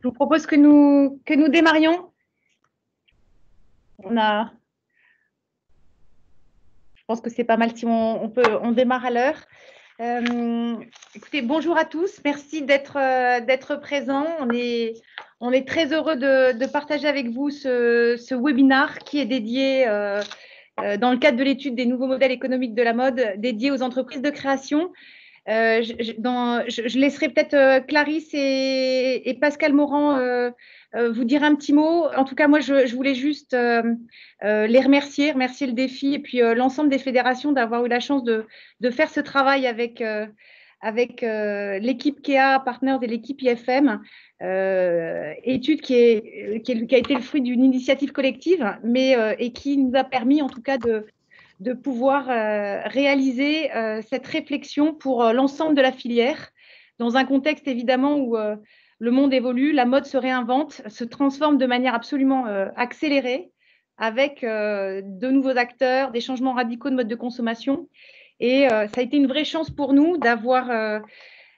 Je vous propose que nous démarrions. Je pense que c'est pas mal si on démarre à l'heure. Écoutez, bonjour à tous. Merci d'être présents. On est très heureux de partager avec vous ce webinaire qui est dédié, dans le cadre de l'étude des nouveaux modèles économiques de la mode, dédié aux entreprises de création. Je laisserai peut-être Clarisse et Pascal Morand vous dire un petit mot. En tout cas, moi, je voulais juste les remercier le défi et puis l'ensemble des fédérations d'avoir eu la chance de faire ce travail avec l'équipe KEA Partners et l'équipe IFM. Étude qui a été le fruit d'une initiative collective, et qui nous a permis en tout cas de pouvoir réaliser cette réflexion pour l'ensemble de la filière, dans un contexte évidemment où le monde évolue, la mode se réinvente, se transforme de manière absolument accélérée, avec de nouveaux acteurs, des changements radicaux de mode de consommation. Et ça a été une vraie chance pour nous d'avoir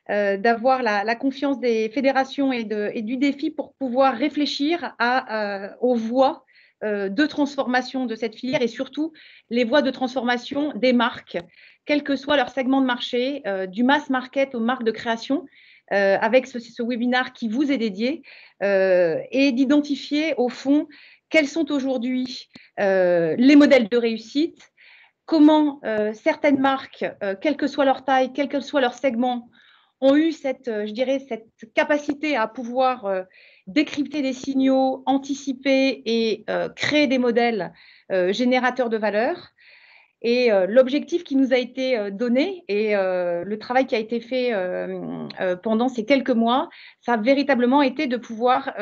la confiance des fédérations et du défi pour pouvoir réfléchir aux voies de transformation de cette filière et surtout les voies de transformation des marques, quel que soit leur segment de marché, du mass market aux marques de création, avec ce webinaire qui vous est dédié, et d'identifier au fond quels sont aujourd'hui les modèles de réussite, comment certaines marques, quelle que soit leur taille, quel que soit leur segment, ont eu je dirais, cette capacité à pouvoir décrypter des signaux, anticiper et créer des modèles générateurs de valeur. Et l'objectif qui nous a été donné et le travail qui a été fait pendant ces quelques mois, ça a véritablement été de pouvoir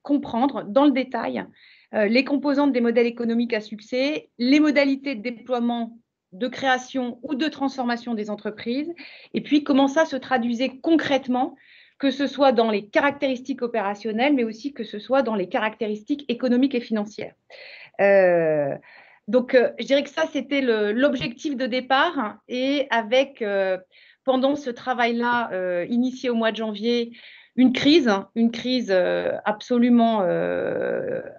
comprendre dans le détail les composantes des modèles économiques à succès, les modalités de déploiement, de création ou de transformation des entreprises, et puis comment ça se traduisait concrètement, que ce soit dans les caractéristiques opérationnelles, mais aussi que ce soit dans les caractéristiques économiques et financières. Donc, je dirais que ça, c'était l'objectif de départ. Et avec, pendant ce travail-là, initié au mois de janvier, une crise absolument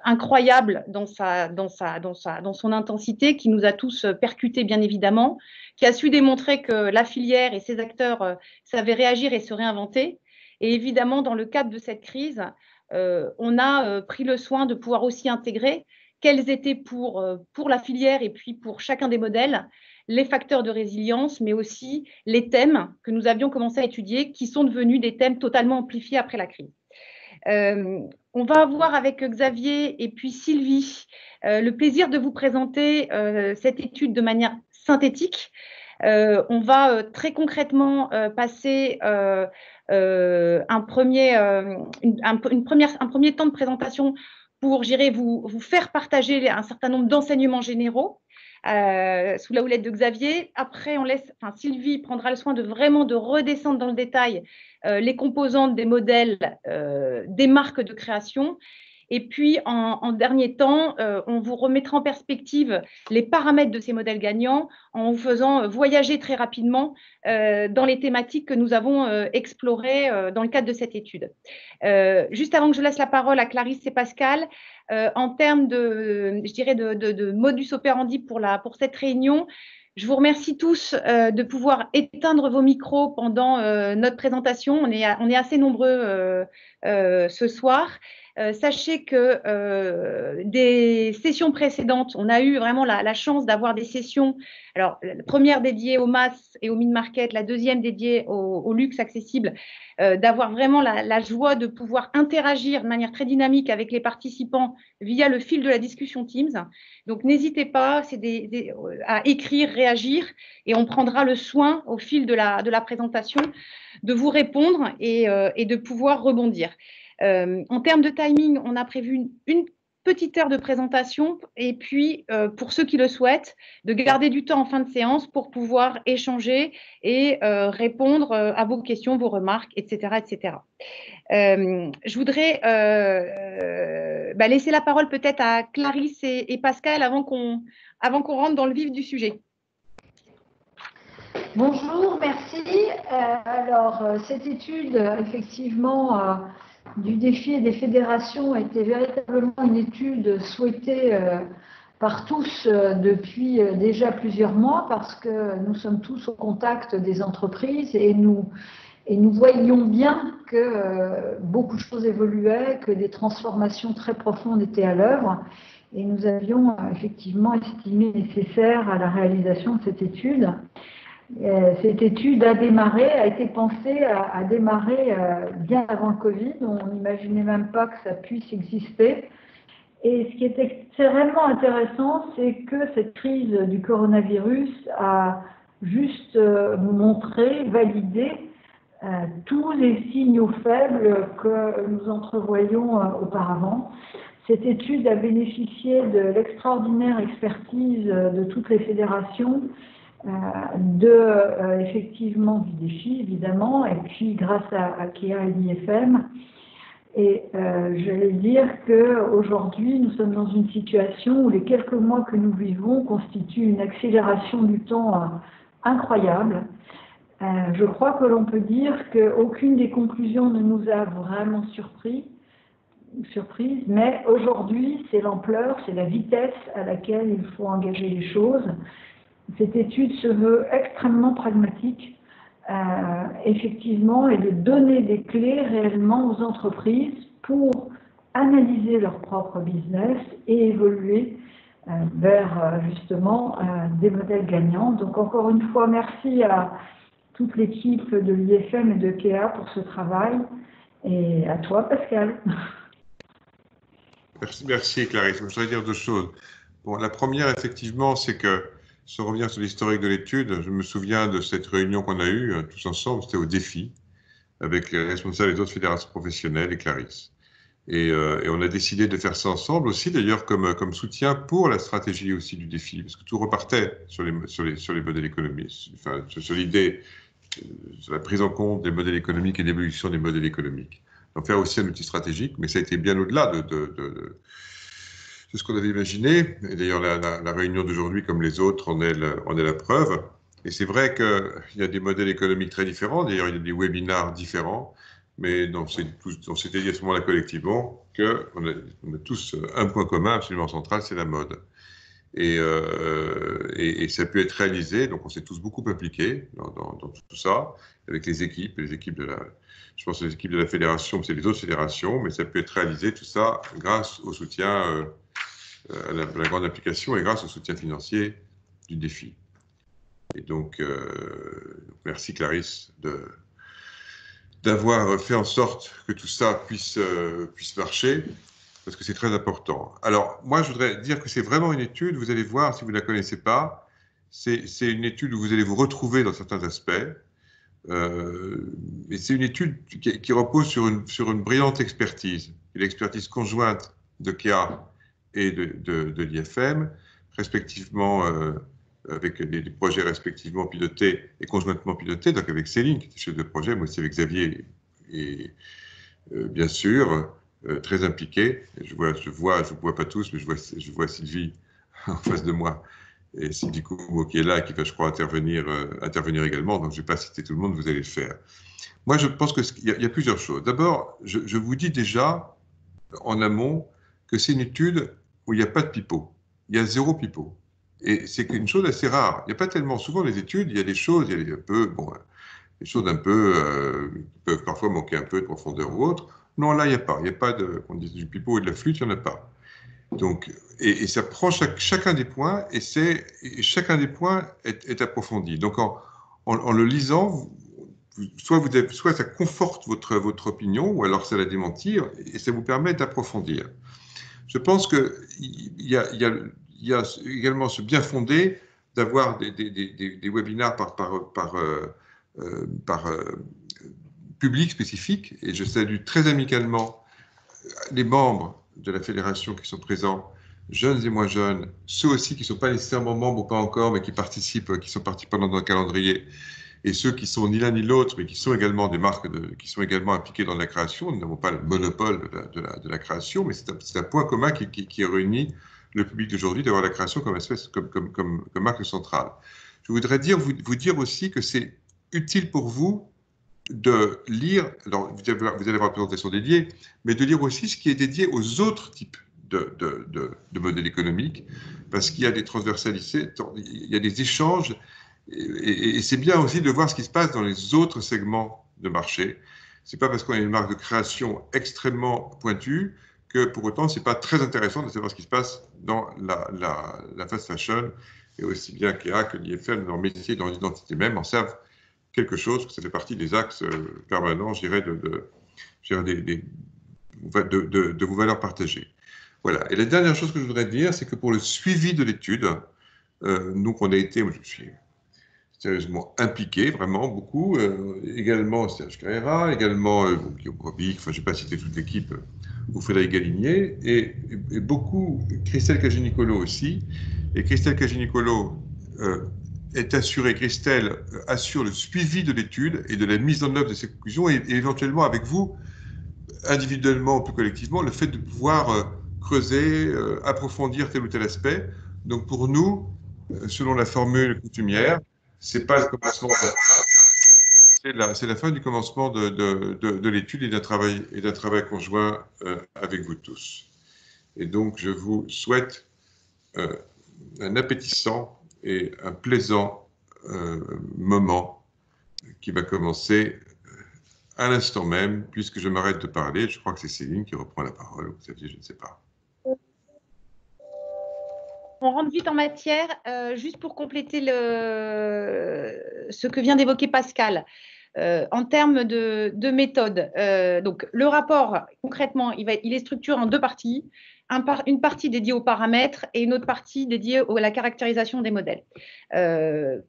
incroyable dans son intensité, qui nous a tous percutés, bien évidemment, qui a su démontrer que la filière et ses acteurs savaient réagir et se réinventer. Et évidemment, dans le cadre de cette crise, on a pris le soin de pouvoir aussi intégrer quels étaient pour la filière et puis pour chacun des modèles les facteurs de résilience, mais aussi les thèmes que nous avions commencé à étudier, qui sont devenus des thèmes totalement amplifiés après la crise. On va avoir avec Xavier et puis Sylvie le plaisir de vous présenter cette étude de manière synthétique. On va très concrètement passer un premier temps de présentation pour, vous faire partager un certain nombre d'enseignements généraux sous la houlette de Xavier. Après, Sylvie prendra le soin de vraiment de redescendre dans le détail les composantes des modèles, des marques de création. Et puis, en dernier temps, on vous remettra en perspective les paramètres de ces modèles gagnants en vous faisant voyager très rapidement dans les thématiques que nous avons explorées dans le cadre de cette étude. Juste avant que je laisse la parole à Clarisse et Pascal, en termes de modus operandi pour cette réunion, je vous remercie tous de pouvoir éteindre vos micros pendant notre présentation. On est assez nombreux ce soir. Sachez que des sessions précédentes, on a eu vraiment la chance d'avoir des sessions, alors la première dédiée au mass et au mid-market, la deuxième dédiée au luxe accessible, d'avoir vraiment la joie de pouvoir interagir de manière très dynamique avec les participants via le fil de la discussion Teams. Donc, n'hésitez pas à écrire, réagir, et on prendra le soin au fil de la présentation de vous répondre et de pouvoir rebondir. En termes de timing, on a prévu une petite heure de présentation et puis, pour ceux qui le souhaitent, de garder du temps en fin de séance pour pouvoir échanger et répondre à vos questions, vos remarques, etc. etc. Je voudrais laisser la parole peut-être à Clarisse et Pascal avant qu'on rentre dans le vif du sujet. Bonjour, merci. Alors, cette étude, effectivement, du défi et des fédérations était véritablement une étude souhaitée par tous depuis déjà plusieurs mois, parce que nous sommes tous au contact des entreprises et nous voyions bien que beaucoup de choses évoluaient, que des transformations très profondes étaient à l'œuvre, et nous avions effectivement estimé nécessaire à la réalisation de cette étude. Cette étude a été pensée à démarrer bien avant le Covid. On n'imaginait même pas que ça puisse exister. Et ce qui est extrêmement intéressant, c'est que cette crise du coronavirus a juste montré, validé tous les signaux faibles que nous entrevoyions auparavant. Cette étude a bénéficié de l'extraordinaire expertise de toutes les fédérations, effectivement du défi évidemment, et puis grâce à KEA et l'IFM. Et j'allais dire qu'aujourd'hui, nous sommes dans une situation où les quelques mois que nous vivons constituent une accélération du temps incroyable. Je crois que l'on peut dire qu'aucune des conclusions ne nous a vraiment surprise, mais aujourd'hui, c'est l'ampleur, c'est la vitesse à laquelle il faut engager les choses. Cette étude se veut extrêmement pragmatique, effectivement, et de donner des clés réellement aux entreprises pour analyser leur propre business et évoluer vers justement des modèles gagnants. Donc encore une fois, merci à toute l'équipe de l'IFM et de KEA pour ce travail, et à toi Pascal. Merci Clarisse. Je voudrais dire deux choses. Bon, la première, effectivement, c'est que, sans revenir sur l'historique de l'étude, je me souviens de cette réunion qu'on a eue tous ensemble, c'était au défi, avec les responsables des autres fédérations professionnelles et Clarisse. Et on a décidé de faire ça ensemble aussi, d'ailleurs, comme soutien pour la stratégie aussi du défi, parce que tout repartait sur les modèles économiques, enfin, sur l'idée, sur la prise en compte des modèles économiques et l'évolution des modèles économiques. Donc faire aussi un outil stratégique, mais ça a été bien au-delà de ce qu'on avait imaginé. Et d'ailleurs, la réunion d'aujourd'hui, comme les autres, en est la preuve. Et c'est vrai qu'il y a des modèles économiques très différents. D'ailleurs, il y a des webinars différents. Mais on s'était dit à ce moment-là collectivement qu'on a tous un point commun absolument central, c'est la mode. Et ça a pu être réalisé. Donc, on s'est tous beaucoup impliqués dans tout ça, avec les équipes de la, je pense les équipes de la fédération, c'est les autres fédérations, mais ça a pu être réalisé tout ça grâce au soutien à la grande application et grâce au soutien financier du défi. Et donc, merci Clarisse d'avoir fait en sorte que tout ça puisse marcher, parce que c'est très important. Alors, moi, je voudrais dire que c'est vraiment une étude, vous allez voir, si vous ne la connaissez pas, c'est une étude où vous allez vous retrouver dans certains aspects, et c'est une étude qui repose sur une brillante expertise, l'expertise conjointe de KEA et de l'IFM, respectivement avec des projets respectivement pilotés et conjointement pilotés, donc avec Céline qui était chef de projet, moi aussi avec Xavier et bien sûr très impliqué. Je vois pas tous, mais je vois Sylvie en face de moi et Sylvie Coumeau qui est là et qui va, je crois, intervenir également. Donc je ne vais pas citer tout le monde, vous allez le faire. Moi, je pense qu'il y a plusieurs choses. D'abord, je vous dis déjà en amont que c'est une étude où il n'y a pas de pipeau. Il y a zéro pipeau. Et c'est une chose assez rare. Il n'y a pas tellement souvent les études, il y a des choses, il y a des choses un peu qui peuvent parfois manquer un peu de profondeur ou autre. Non, là, il n'y a pas. Il n'y a pas qu'on dise du pipeau et de la flûte, il n'y en a pas. Donc, et ça prend chacun des points et chacun des points est approfondi. Donc, en le lisant, soit ça conforte votre opinion, ou alors ça la démentir, et ça vous permet d'approfondir. Je pense qu'il y a également ce bien fondé d'avoir des webinars par public spécifique, et je salue très amicalement les membres de la fédération qui sont présents, jeunes et moins jeunes, ceux aussi qui ne sont pas nécessairement membres ou pas encore, mais qui participent, qui sont participants dans le calendrier, et ceux qui sont ni l'un ni l'autre, mais qui sont également des marques, qui sont également impliquées dans la création. Nous n'avons pas le monopole de la création, mais c'est un point commun qui réunit le public d'aujourd'hui, d'avoir la création comme marque centrale. Je voudrais vous dire aussi que c'est utile pour vous de lire, alors vous allez voir la présentation dédiée, mais de lire aussi ce qui est dédié aux autres types de modèles économiques, parce qu'il y a des transversalités, il y a des échanges, et c'est bien aussi de voir ce qui se passe dans les autres segments de marché. C'est pas parce qu'on a une marque de création extrêmement pointue que pour autant c'est pas très intéressant de savoir ce qui se passe dans la fast fashion, et aussi bien qu'IA que l'IFM, dans leur métier, dans l'identité même, en savent quelque chose, que ça fait partie des axes permanents, je dirais, de vos valeurs partagées. Voilà. Et la dernière chose que je voudrais dire, c'est que pour le suivi de l'étude, nous, on a été, moi, je suis sérieusement impliqué, vraiment beaucoup, également Serge Carrera, également Guillaume Robic, enfin, je ne vais pas citer toute l'équipe, ou Frédéric Galigné, et beaucoup, Christelle Caginicolo aussi. Et Christelle Caginicolo est assurée, Christelle assure le suivi de l'étude et de la mise en œuvre de ses conclusions, et éventuellement avec vous, individuellement ou plus collectivement, le fait de pouvoir creuser, approfondir tel ou tel aspect. Donc pour nous, selon la formule coutumière, c'est pas le commencement, c'est la fin du commencement de l'étude et d'un travail conjoint avec vous tous. Et donc je vous souhaite un appétissant et un plaisant moment qui va commencer à l'instant même, puisque je m'arrête de parler. Je crois que c'est Céline qui reprend la parole, vous saviez, je ne sais pas. On rentre vite en matière, juste pour compléter ce que vient d'évoquer Pascal. En termes de méthode, donc le rapport, concrètement, il est structuré en deux parties. Une partie dédiée aux paramètres et une autre partie dédiée à la caractérisation des modèles.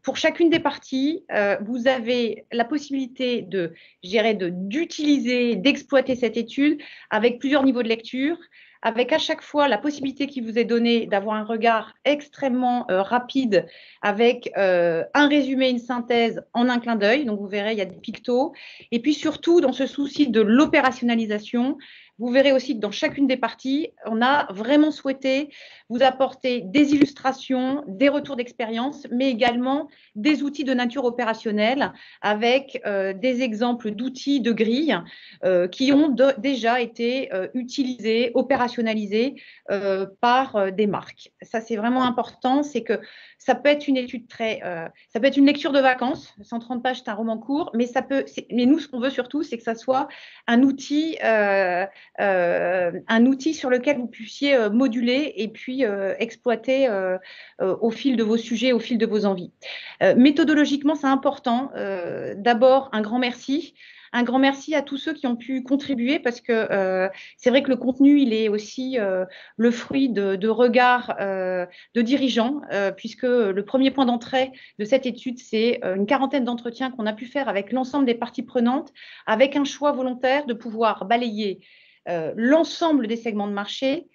Pour chacune des parties, vous avez la possibilité d'utiliser, d'exploiter cette étude avec plusieurs niveaux de lecture, avec à chaque fois la possibilité qui vous est donnée d'avoir un regard extrêmement rapide avec un résumé, une synthèse en un clin d'œil. Donc, vous verrez, il y a des pictos. Et puis, surtout, dans ce souci de l'opérationnalisation, vous verrez aussi que dans chacune des parties, on a vraiment souhaité vous apporter des illustrations, des retours d'expérience, mais également des outils de nature opérationnelle avec des exemples d'outils de grille qui ont déjà été utilisés, opérationnalisés par des marques. Ça, c'est vraiment important, c'est que ça peut être une étude ça peut être une lecture de vacances, 130 pages, c'est un roman court, mais mais nous, ce qu'on veut surtout, c'est que ça soit un outil sur lequel vous puissiez moduler et puis exploiter au fil de vos sujets, au fil de vos envies. Méthodologiquement, c'est important. D'abord, un grand merci. Un grand merci à tous ceux qui ont pu contribuer parce que c'est vrai que le contenu, il est aussi le fruit de regards de dirigeants, puisque le premier point d'entrée de cette étude, c'est une quarantaine d'entretiens qu'on a pu faire avec l'ensemble des parties prenantes, avec un choix volontaire de pouvoir balayer l'ensemble des segments de marché,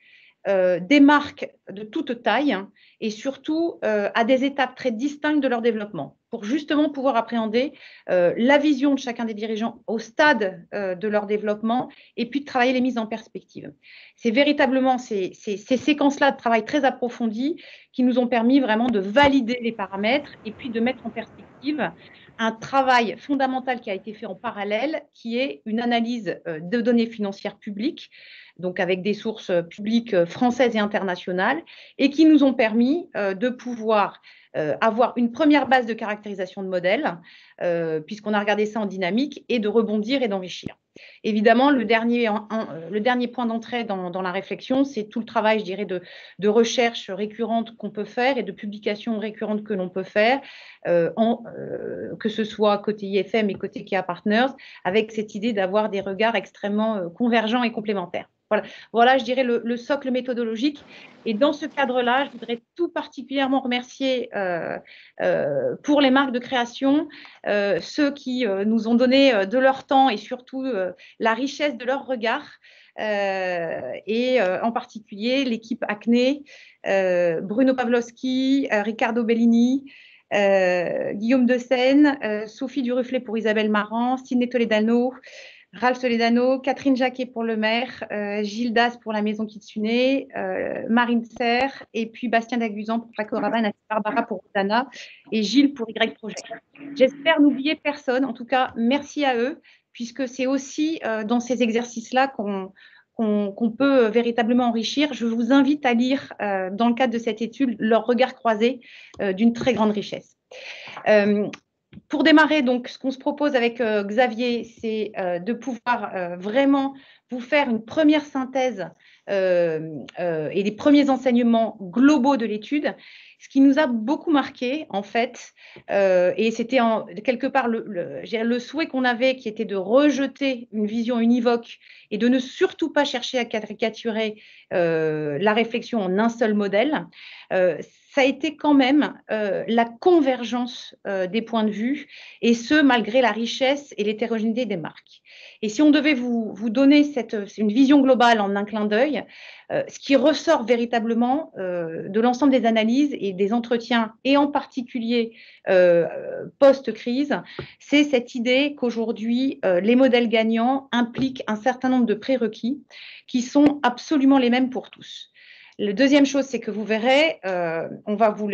des marques de toute taille et surtout à des étapes très distinctes de leur développement pour justement pouvoir appréhender la vision de chacun des dirigeants au stade de leur développement et puis de travailler les mises en perspective. C'est véritablement ces séquences-là de travail très approfondies qui nous ont permis vraiment de valider les paramètres et puis de mettre en perspective un travail fondamental qui a été fait en parallèle, qui est une analyse de données financières publiques, donc avec des sources publiques françaises et internationales, et qui nous ont permis de pouvoir avoir une première base de caractérisation de modèle, puisqu'on a regardé ça en dynamique, et de rebondir et d'enrichir. Évidemment, le dernier point d'entrée dans la réflexion, c'est tout le travail, je dirais, de recherche récurrente qu'on peut faire et de publication récurrente que l'on peut faire, que ce soit côté IFM et côté KIA Partners, avec cette idée d'avoir des regards extrêmement convergents et complémentaires. Voilà, je dirais, le socle méthodologique. Et dans ce cadre-là, je voudrais tout particulièrement remercier pour les marques de création, ceux qui nous ont donné de leur temps et surtout la richesse de leur regard, et en particulier l'équipe Acné, Bruno Pavlovski, Riccardo Bellini, Guillaume de Seine, Sophie Duruflet pour Isabelle Marant, Sidney Toledano, Ralph Soledano, Catherine Jacquet pour le maire, Gilles Das pour la maison Kitsune, Marine Serre, et puis Bastien Daguzan pour Paco Rabanne, Barbara pour Rosanna et Gilles pour Y Project. J'espère n'oublier personne. En tout cas, merci à eux, puisque c'est aussi dans ces exercices-là qu'on peut véritablement enrichir. Je vous invite à lire, dans le cadre de cette étude, leurs regards croisés d'une très grande richesse. Pour démarrer, donc, ce qu'on se propose avec Xavier, c'est de pouvoir vraiment vous faire une première synthèse et les premiers enseignements globaux de l'étude. Ce qui nous a beaucoup marqué, en fait, et c'était quelque part le souhait qu'on avait, qui était de rejeter une vision univoque et de ne surtout pas chercher à caricaturer la réflexion en un seul modèle. Ça a été quand même la convergence des points de vue, et ce, malgré la richesse et l'hétérogénéité des marques. Et si on devait vous donner une vision globale en un clin d'œil, ce qui ressort véritablement de l'ensemble des analyses et des entretiens, et en particulier post-crise, c'est cette idée qu'aujourd'hui, les modèles gagnants impliquent un certain nombre de prérequis qui sont absolument les mêmes pour tous. La deuxième chose, c'est que vous verrez, on va vous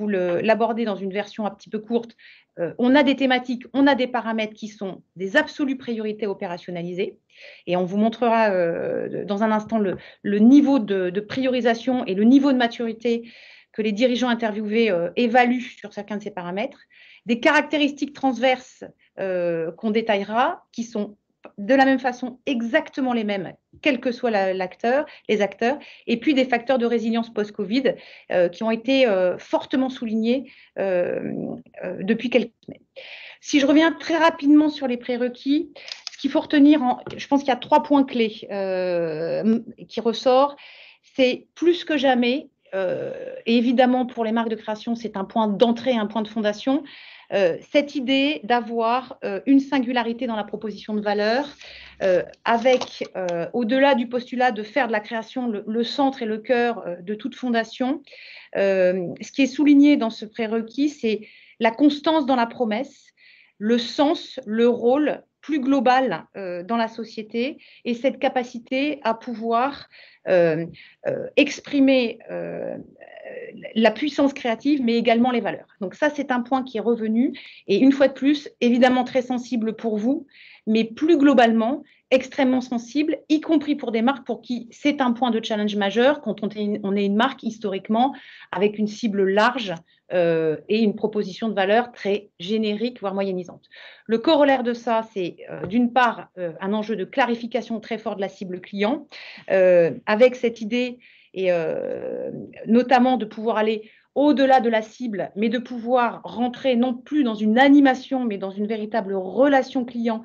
l'aborder dans une version un petit peu courte. On a des thématiques, on a des paramètres qui sont des absolues priorités opérationnalisées, et on vous montrera dans un instant le niveau de priorisation et le niveau de maturité que les dirigeants interviewés évaluent sur chacun de ces paramètres. Des caractéristiques transverses qu'on détaillera, qui sont de la même façon exactement les mêmes, quel que soit les acteurs, et puis des facteurs de résilience post-Covid qui ont été fortement soulignés depuis quelques semaines. Si je reviens très rapidement sur les prérequis, ce qu'il faut retenir, je pense qu'il y a 3 points clés qui ressortent. C'est plus que jamais, et évidemment pour les marques de création, c'est un point d'entrée, un point de fondation, cette idée d'avoir une singularité dans la proposition de valeur, avec, au-delà du postulat de faire de la création le centre et le cœur de toute fondation, ce qui est souligné dans ce prérequis, c'est la constance dans la promesse, le sens, le rôle plus global dans la société, et cette capacité à pouvoir exprimer la puissance créative, mais également les valeurs. Donc ça, c'est un point qui est revenu, et une fois de plus, évidemment très sensible pour vous, mais plus globalement, extrêmement sensible, y compris pour des marques pour qui c'est un point de challenge majeur quand on est une marque historiquement avec une cible large et une proposition de valeur très générique, voire moyennisante. Le corollaire de ça, c'est d'une part un enjeu de clarification très fort de la cible client, avec cette idée et notamment de pouvoir aller au-delà de la cible, mais de pouvoir rentrer non plus dans une animation, mais dans une véritable relation client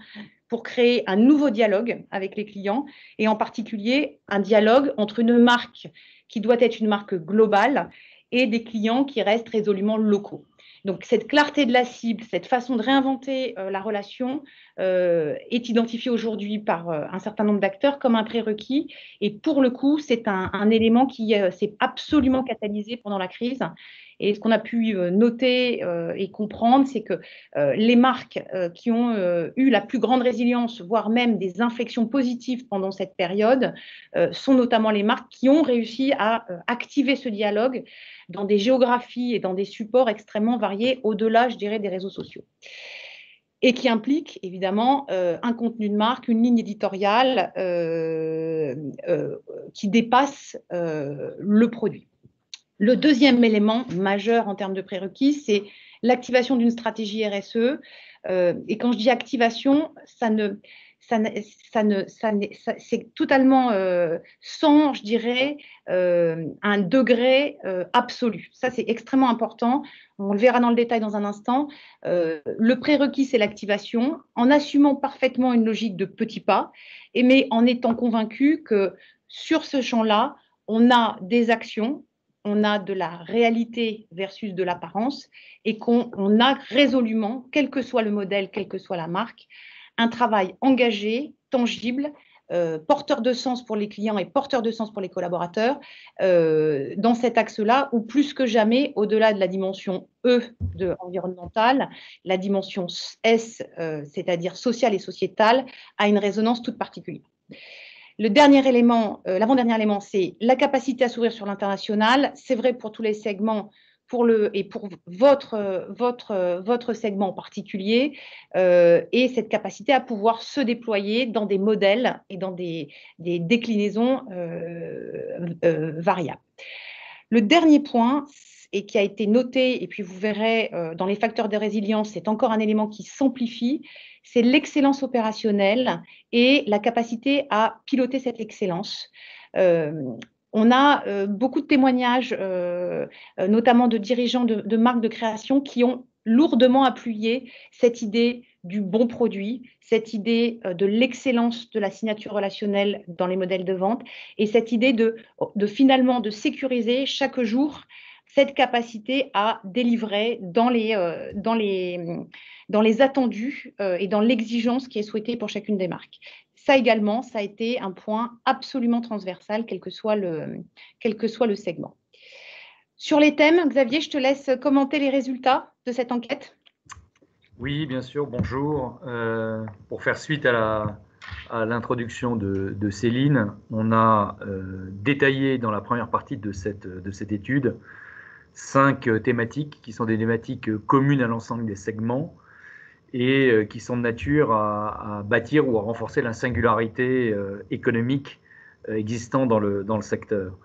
pour créer un nouveau dialogue avec les clients, et en particulier un dialogue entre une marque qui doit être une marque globale et des clients qui restent résolument locaux. Donc, cette clarté de la cible, cette façon de réinventer la relation est identifiée aujourd'hui par un certain nombre d'acteurs comme un prérequis. Et pour le coup, c'est un élément qui s'est absolument catalysé pendant la crise. Et ce qu'on a pu noter et comprendre, c'est que les marques qui ont eu la plus grande résilience, voire même des inflexions positives pendant cette période, sont notamment les marques qui ont réussi à activer ce dialogue dans des géographies et dans des supports extrêmement variés, au-delà, je dirais, des réseaux sociaux. Et qui implique évidemment un contenu de marque, une ligne éditoriale qui dépasse le produit. Le deuxième élément majeur en termes de prérequis, c'est l'activation d'une stratégie RSE. Et quand je dis activation, c'est totalement sans, je dirais, un degré absolu. Ça, c'est extrêmement important. On le verra dans le détail dans un instant. Le prérequis, c'est l'activation, en assumant parfaitement une logique de petits pas, mais en étant convaincu que sur ce champ-là, on a des actions, on a de la réalité versus de l'apparence, et qu'on a résolument, quel que soit le modèle, quelle que soit la marque, un travail engagé, tangible, porteur de sens pour les clients et porteur de sens pour les collaborateurs dans cet axe-là, où plus que jamais, au-delà de la dimension E de environnementale, la dimension S, c'est-à-dire sociale et sociétale, a une résonance toute particulière. Le dernier élément, l'avant-dernier élément, c'est la capacité à s'ouvrir sur l'international. C'est vrai pour tous les segments, et pour votre segment en particulier, et cette capacité à pouvoir se déployer dans des modèles et dans des déclinaisons variables. Le dernier point, et qui a été noté, et puis vous verrez dans les facteurs de résilience, c'est encore un élément qui s'amplifie, c'est l'excellence opérationnelle et la capacité à piloter cette excellence. On a beaucoup de témoignages, notamment de dirigeants de marques de création, qui ont lourdement appuyé cette idée du bon produit, cette idée de l'excellence de la signature relationnelle dans les modèles de vente et cette idée de finalement de sécuriser chaque jour cette capacité à délivrer dans les attendus et dans l'exigence qui est souhaitée pour chacune des marques. Ça également, ça a été un point absolument transversal, quel que soit le segment. Sur les thèmes, Xavier, je te laisse commenter les résultats de cette enquête. Oui, bien sûr, bonjour. Pour faire suite à l'introduction de Céline, on a détaillé dans la première partie de cette étude 5 thématiques qui sont des thématiques communes à l'ensemble des segments et qui sont de nature à bâtir ou à renforcer la singularité économique existant dans le secteur.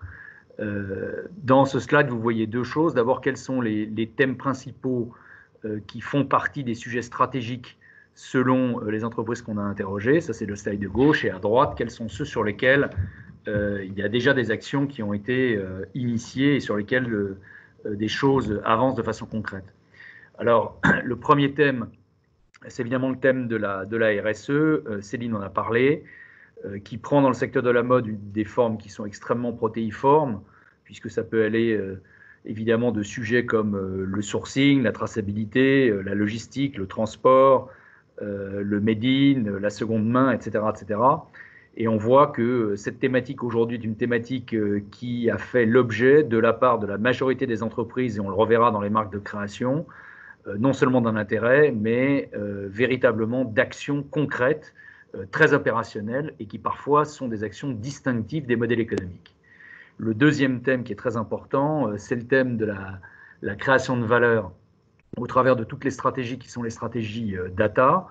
Dans ce slide, vous voyez 2 choses. D'abord, quels sont les thèmes principaux qui font partie des sujets stratégiques selon les entreprises qu'on a interrogées. Ça, c'est le slide de gauche. Et à droite, quels sont ceux sur lesquels il y a déjà des actions qui ont été initiées et sur lesquelles des choses avancent de façon concrète. Alors, le premier thème, c'est évidemment le thème de la RSE. Céline en a parlé, qui prend dans le secteur de la mode des formes qui sont extrêmement protéiformes, puisque ça peut aller évidemment de sujets comme le sourcing, la traçabilité, la logistique, le transport, le made in, la seconde main, etc., etc. Et on voit que cette thématique aujourd'hui est une thématique qui a fait l'objet de la part de la majorité des entreprises, et on le reverra dans les marques de création, non seulement d'un intérêt, mais véritablement d'actions concrètes, très opérationnelles, et qui parfois sont des actions distinctives des modèles économiques. Le deuxième thème qui est très important, c'est le thème de la création de valeur au travers de toutes les stratégies qui sont les stratégies data.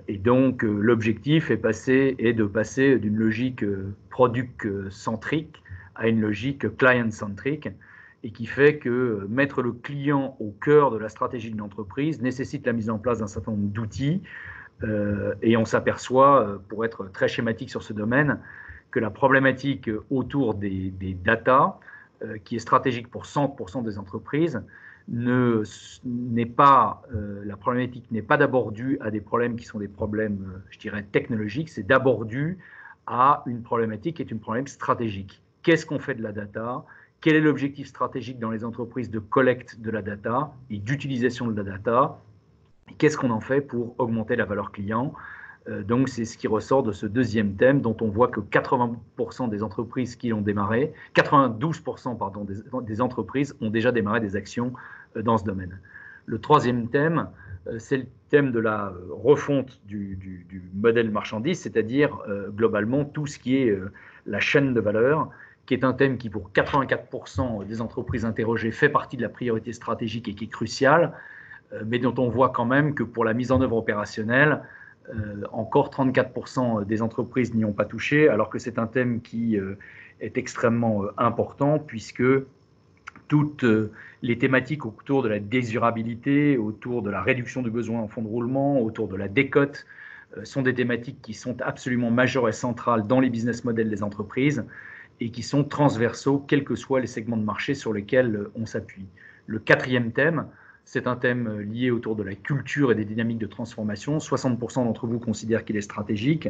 Et donc, l'objectif est de passer d'une logique product-centrique à une logique client-centrique, et qui fait que mettre le client au cœur de la stratégie d'une entreprise nécessite la mise en place d'un certain nombre d'outils. Et on s'aperçoit, pour être très schématique sur ce domaine, que la problématique autour des data, qui est stratégique pour 100% des entreprises, la problématique n'est pas d'abord due à des problèmes qui sont des problèmes, je dirais, technologiques, c'est d'abord dû à une problématique qui est une problématique stratégique. Qu'est-ce qu'on fait de la data? Quel est l'objectif stratégique dans les entreprises de collecte de la data et d'utilisation de la data? Qu'est-ce qu'on en fait pour augmenter la valeur client? Donc, c'est ce qui ressort de ce deuxième thème, dont on voit que 80% des entreprises qui ont démarré, 92% pardon, des entreprises ont déjà démarré des actions dans ce domaine. Le troisième thème, c'est le thème de la refonte du modèle marchandise, c'est-à-dire globalement tout ce qui est la chaîne de valeur, qui est un thème qui, pour 84% des entreprises interrogées, fait partie de la priorité stratégique et qui est crucial, mais dont on voit quand même que pour la mise en œuvre opérationnelle, encore 34% des entreprises n'y ont pas touché, alors que c'est un thème qui est extrêmement important, puisque toutes les thématiques autour de la désirabilité, autour de la réduction du besoin en fonds de roulement, autour de la décote, sont des thématiques qui sont absolument majeures et centrales dans les business models des entreprises et qui sont transversaux, quels que soient les segments de marché sur lesquels on s'appuie. Le quatrième thème, c'est un thème lié autour de la culture et des dynamiques de transformation. 60% d'entre vous considèrent qu'il est stratégique.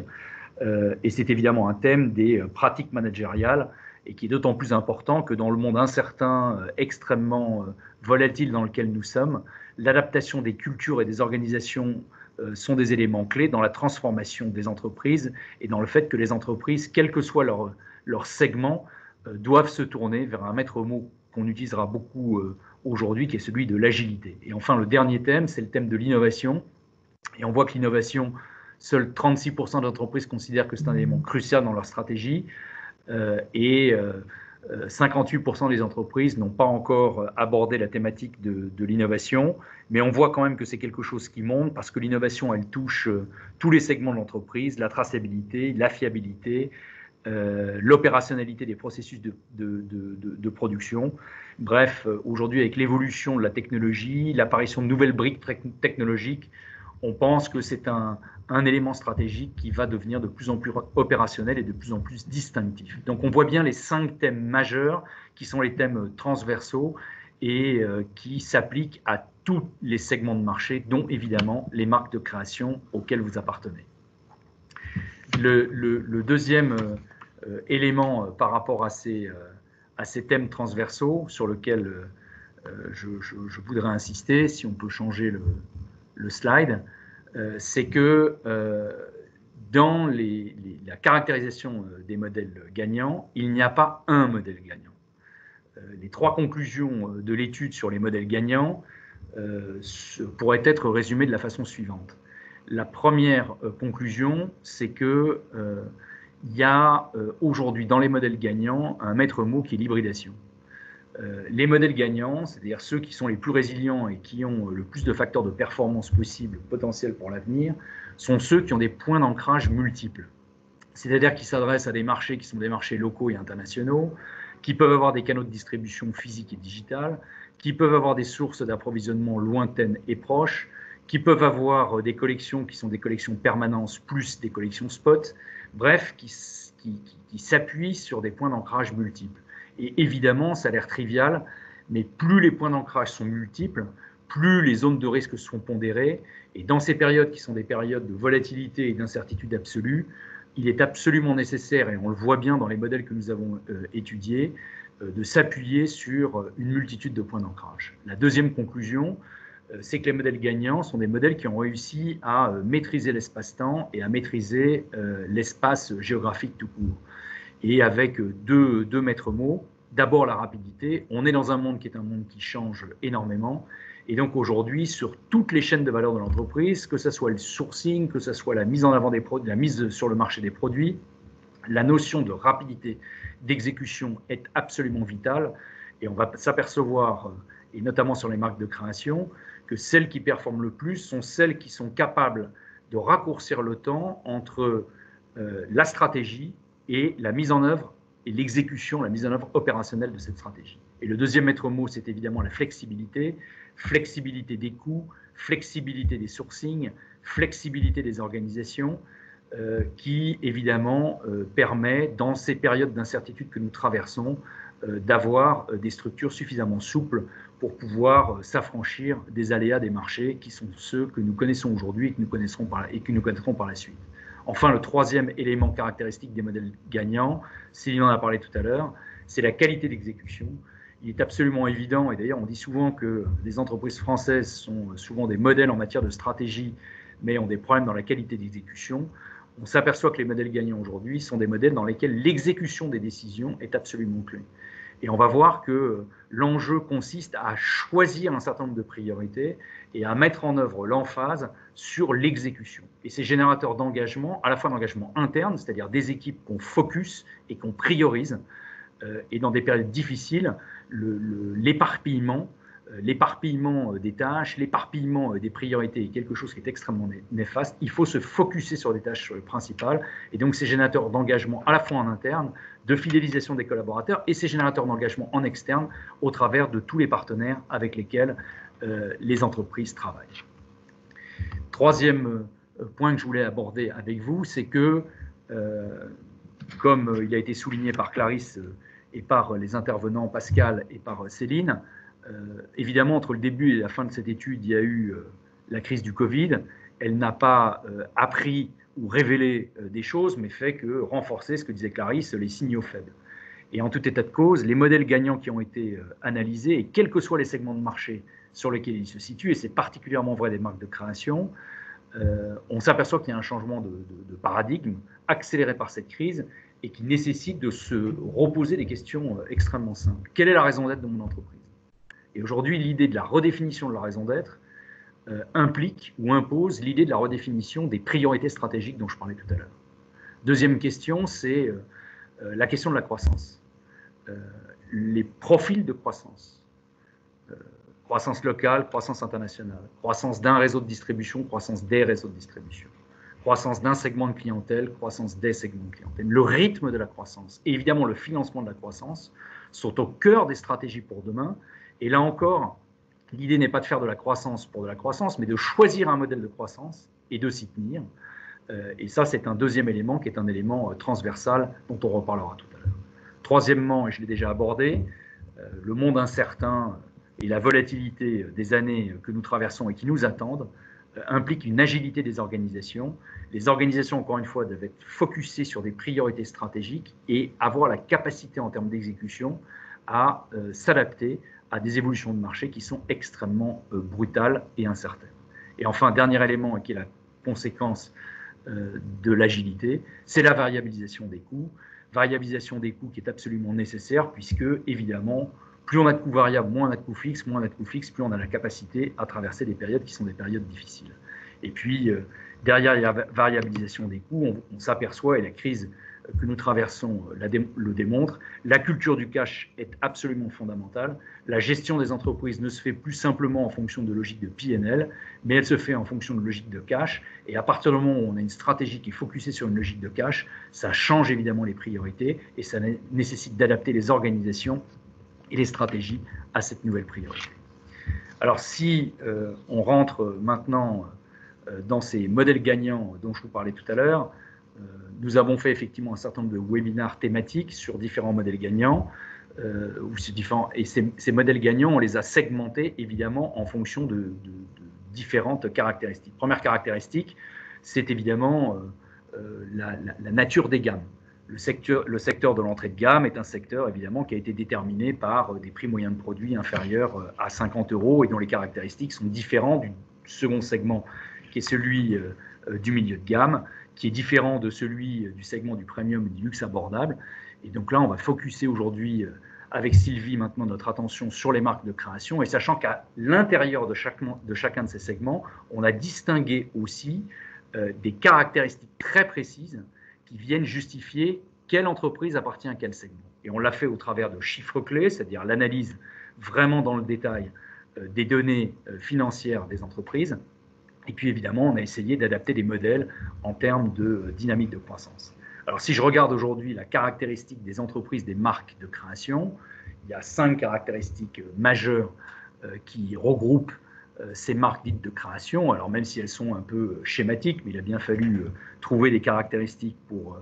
Et c'est évidemment un thème des pratiques managériales et qui est d'autant plus important que dans le monde incertain, extrêmement volatile dans lequel nous sommes, l'adaptation des cultures et des organisations sont des éléments clés dans la transformation des entreprises et dans le fait que les entreprises, quel que soit leur segment, doivent se tourner vers un maître mot qu'on utilisera beaucoup aujourd'hui, qui est celui de l'agilité. Et enfin, le dernier thème, c'est le thème de l'innovation. Et on voit que l'innovation, seuls 36% d'entreprises considèrent que c'est un élément crucial dans leur stratégie, et 58% des entreprises n'ont pas encore abordé la thématique de l'innovation, mais on voit quand même que c'est quelque chose qui monte parce que l'innovation, elle touche tous les segments de l'entreprise, la traçabilité, la fiabilité, l'opérationnalité des processus de production. Bref, aujourd'hui, avec l'évolution de la technologie, l'apparition de nouvelles briques technologiques, on pense que c'est un élément stratégique qui va devenir de plus en plus opérationnel et de plus en plus distinctif. Donc on voit bien les 5 thèmes majeurs qui sont les thèmes transversaux et qui s'appliquent à tous les segments de marché, dont évidemment les marques de création auxquelles vous appartenez. Le deuxième élément par rapport à ces thèmes transversaux sur lesquels je voudrais insister, si on peut changer le slide, c'est que dans la caractérisation des modèles gagnants, il n'y a pas un modèle gagnant. Les 3 conclusions de l'étude sur les modèles gagnants pourraient être résumées de la façon suivante. La première conclusion, c'est que il y a aujourd'hui dans les modèles gagnants un maître mot qui est l'hybridation. Les modèles gagnants, c'est-à-dire ceux qui sont les plus résilients et qui ont le plus de facteurs de performance possibles, potentiels pour l'avenir, sont ceux qui ont des points d'ancrage multiples. C'est-à-dire qu'ils s'adressent à des marchés qui sont des marchés locaux et internationaux, qui peuvent avoir des canaux de distribution physiques et digitales, qui peuvent avoir des sources d'approvisionnement lointaines et proches, qui peuvent avoir des collections qui sont des collections permanentes plus des collections spot, bref, qui s'appuient sur des points d'ancrage multiples. Et évidemment, ça a l'air trivial, mais plus les points d'ancrage sont multiples, plus les zones de risque sont pondérées. Et dans ces périodes qui sont des périodes de volatilité et d'incertitude absolue, il est absolument nécessaire, et on le voit bien dans les modèles que nous avons étudiés, de s'appuyer sur une multitude de points d'ancrage. La deuxième conclusion, c'est que les modèles gagnants sont des modèles qui ont réussi à maîtriser l'espace-temps et à maîtriser l'espace géographique tout court. Et avec deux maîtres mots, d'abord la rapidité. On est dans un monde qui est un monde qui change énormément. Et donc aujourd'hui, sur toutes les chaînes de valeur de l'entreprise, que ce soit le sourcing, que ce soit la mise en avant des produits, la mise sur le marché des produits, la notion de rapidité d'exécution est absolument vitale. Et on va s'apercevoir, et notamment sur les marques de création, que celles qui performent le plus sont celles qui sont capables de raccourcir le temps entre la stratégie et la mise en œuvre et l'exécution, la mise en œuvre opérationnelle de cette stratégie. Et le deuxième maître mot, c'est évidemment la flexibilité. Flexibilité des coûts, flexibilité des sourcings, flexibilité des organisations, qui évidemment permet, dans ces périodes d'incertitude que nous traversons, d'avoir des structures suffisamment souples pour pouvoir s'affranchir des aléas des marchés qui sont ceux que nous connaissons aujourd'hui et que nous connaîtrons par la suite. Enfin, le troisième élément caractéristique des modèles gagnants, Céline en a parlé tout à l'heure, c'est la qualité d'exécution. Il est absolument évident, et d'ailleurs on dit souvent que les entreprises françaises sont souvent des modèles en matière de stratégie, mais ont des problèmes dans la qualité d'exécution. On s'aperçoit que les modèles gagnants aujourd'hui sont des modèles dans lesquels l'exécution des décisions est absolument clé. Et on va voir que l'enjeu consiste à choisir un certain nombre de priorités et à mettre en œuvre l'emphase sur l'exécution. Et ces générateurs d'engagement, à la fois d'engagement interne, c'est-à-dire des équipes qu'on focus et qu'on priorise, et dans des périodes difficiles, l'éparpillement des tâches, l'éparpillement des priorités est quelque chose qui est extrêmement néfaste. Il faut se focuser sur des tâches principales. Et donc, ces générateurs d'engagement à la fois en interne, de fidélisation des collaborateurs, et ces générateurs d'engagement en externe au travers de tous les partenaires avec lesquels les entreprises travaillent. Troisième point que je voulais aborder avec vous, c'est que, comme il a été souligné par Clarisse et par les intervenants Pascal et par Céline, évidemment, entre le début et la fin de cette étude, il y a eu la crise du Covid. Elle n'a pas appris ou révélé des choses, mais fait que renforcer, ce que disait Clarisse, les signaux faibles. Et en tout état de cause, les modèles gagnants qui ont été analysés, et quels que soient les segments de marché sur lesquels ils se situent, et c'est particulièrement vrai des marques de création, on s'aperçoit qu'il y a un changement de paradigme accéléré par cette crise et qui nécessite de se reposer des questions extrêmement simples. Quelle est la raison d'être de mon entreprise? Et aujourd'hui, l'idée de la redéfinition de la raison d'être implique ou impose l'idée de la redéfinition des priorités stratégiques dont je parlais tout à l'heure. Deuxième question, c'est la question de la croissance. Les profils de croissance. Croissance locale, croissance internationale, croissance d'un réseau de distribution, croissance des réseaux de distribution, croissance d'un segment de clientèle, croissance des segments de clientèle. Le rythme de la croissance et évidemment le financement de la croissance sont au cœur des stratégies pour demain. Et là encore, l'idée n'est pas de faire de la croissance pour de la croissance, mais de choisir un modèle de croissance et de s'y tenir. Et ça, c'est un deuxième élément qui est un élément transversal dont on reparlera tout à l'heure. Troisièmement, et je l'ai déjà abordé, le monde incertain et la volatilité des années que nous traversons et qui nous attendent implique une agilité des organisations. Les organisations, encore une fois, doivent être focusées sur des priorités stratégiques et avoir la capacité en termes d'exécution à s'adapter à des évolutions de marché qui sont extrêmement brutales et incertaines. Et enfin, dernier élément qui est la conséquence de l'agilité, c'est la variabilisation des coûts. Variabilisation des coûts qui est absolument nécessaire puisque, évidemment, plus on a de coûts variables, moins on a de coûts fixes, moins on a de coûts fixes, plus on a la capacité à traverser des périodes qui sont des périodes difficiles. Et puis, derrière la variabilisation des coûts, on s'aperçoit, et la crise que nous traversons le démontre, la culture du cash est absolument fondamentale. La gestion des entreprises ne se fait plus simplement en fonction de logique de P&L, mais elle se fait en fonction de logique de cash. Et à partir du moment où on a une stratégie qui est focusée sur une logique de cash, ça change évidemment les priorités et ça nécessite d'adapter les organisations et les stratégies à cette nouvelle priorité. Alors si on rentre maintenant dans ces modèles gagnants dont je vous parlais tout à l'heure, nous avons fait effectivement un certain nombre de webinaires thématiques sur différents modèles gagnants. Et ces modèles gagnants, on les a segmentés évidemment en fonction de différentes caractéristiques. Première caractéristique, c'est évidemment la nature des gammes. Le secteur de l'entrée de gamme est un secteur évidemment qui a été déterminé par des prix moyens de produits inférieurs à 50 € et dont les caractéristiques sont différentes du second segment qui est celui du milieu de gamme, qui est différent de celui du segment du premium et du luxe abordable. Et donc là, on va focuser aujourd'hui avec Sylvie maintenant notre attention sur les marques de création et sachant qu'à l'intérieur de chacun de ces segments, on a distingué aussi des caractéristiques très précises qui viennent justifier quelle entreprise appartient à quel segment. Et on l'a fait au travers de chiffres clés, c'est-à-dire l'analyse vraiment dans le détail des données financières des entreprises. Et puis évidemment, on a essayé d'adapter des modèles en termes de dynamique de croissance. Alors si je regarde aujourd'hui la caractéristique des entreprises, des marques de création, il y a 5 caractéristiques majeures qui regroupent ces marques dites de création. Alors même si elles sont un peu schématiques, mais il a bien fallu trouver des caractéristiques pour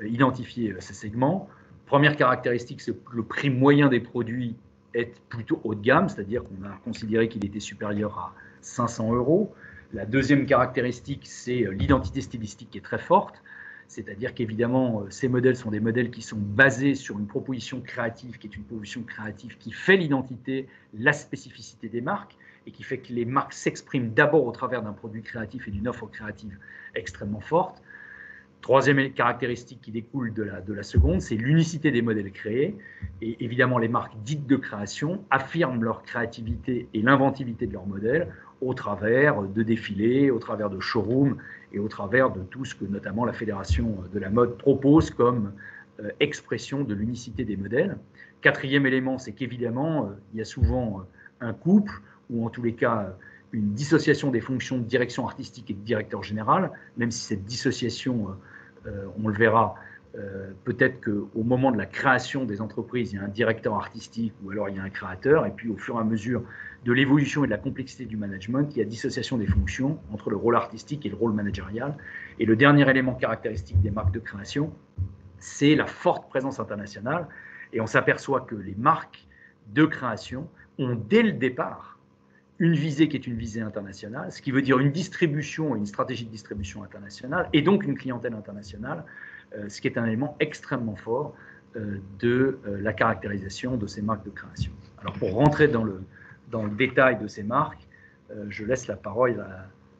identifier ces segments. Première caractéristique, c'est que le prix moyen des produits est plutôt haut de gamme, c'est-à-dire qu'on a considéré qu'il était supérieur à 500 €. La deuxième caractéristique, c'est l'identité stylistique qui est très forte, c'est-à-dire qu'évidemment, ces modèles sont des modèles qui sont basés sur une proposition créative, qui est une proposition créative qui fait l'identité, la spécificité des marques, et qui fait que les marques s'expriment d'abord au travers d'un produit créatif et d'une offre créative extrêmement forte. Troisième caractéristique qui découle de la seconde, c'est l'unicité des modèles créés. Et évidemment, les marques dites de création affirment leur créativité et l'inventivité de leurs modèles au travers de défilés, au travers de showrooms et au travers de tout ce que notamment la Fédération de la mode propose comme expression de l'unicité des modèles. Quatrième élément, c'est qu'évidemment, il y a souvent un couple ou en tous les cas une dissociation des fonctions de direction artistique et de directeur général, même si cette dissociation, on le verra, peut-être qu'au moment de la création des entreprises, il y a un directeur artistique ou alors il y a un créateur, et puis au fur et à mesure de l'évolution et de la complexité du management, il y a dissociation des fonctions entre le rôle artistique et le rôle managérial. Et le dernier élément caractéristique des marques de création, c'est la forte présence internationale. Et on s'aperçoit que les marques de création ont dès le départ une visée qui est une visée internationale, ce qui veut dire une distribution, une stratégie de distribution internationale, et donc une clientèle internationale, ce qui est un élément extrêmement fort de la caractérisation de ces marques de création. Alors pour rentrer dans le détail de ces marques, je laisse la parole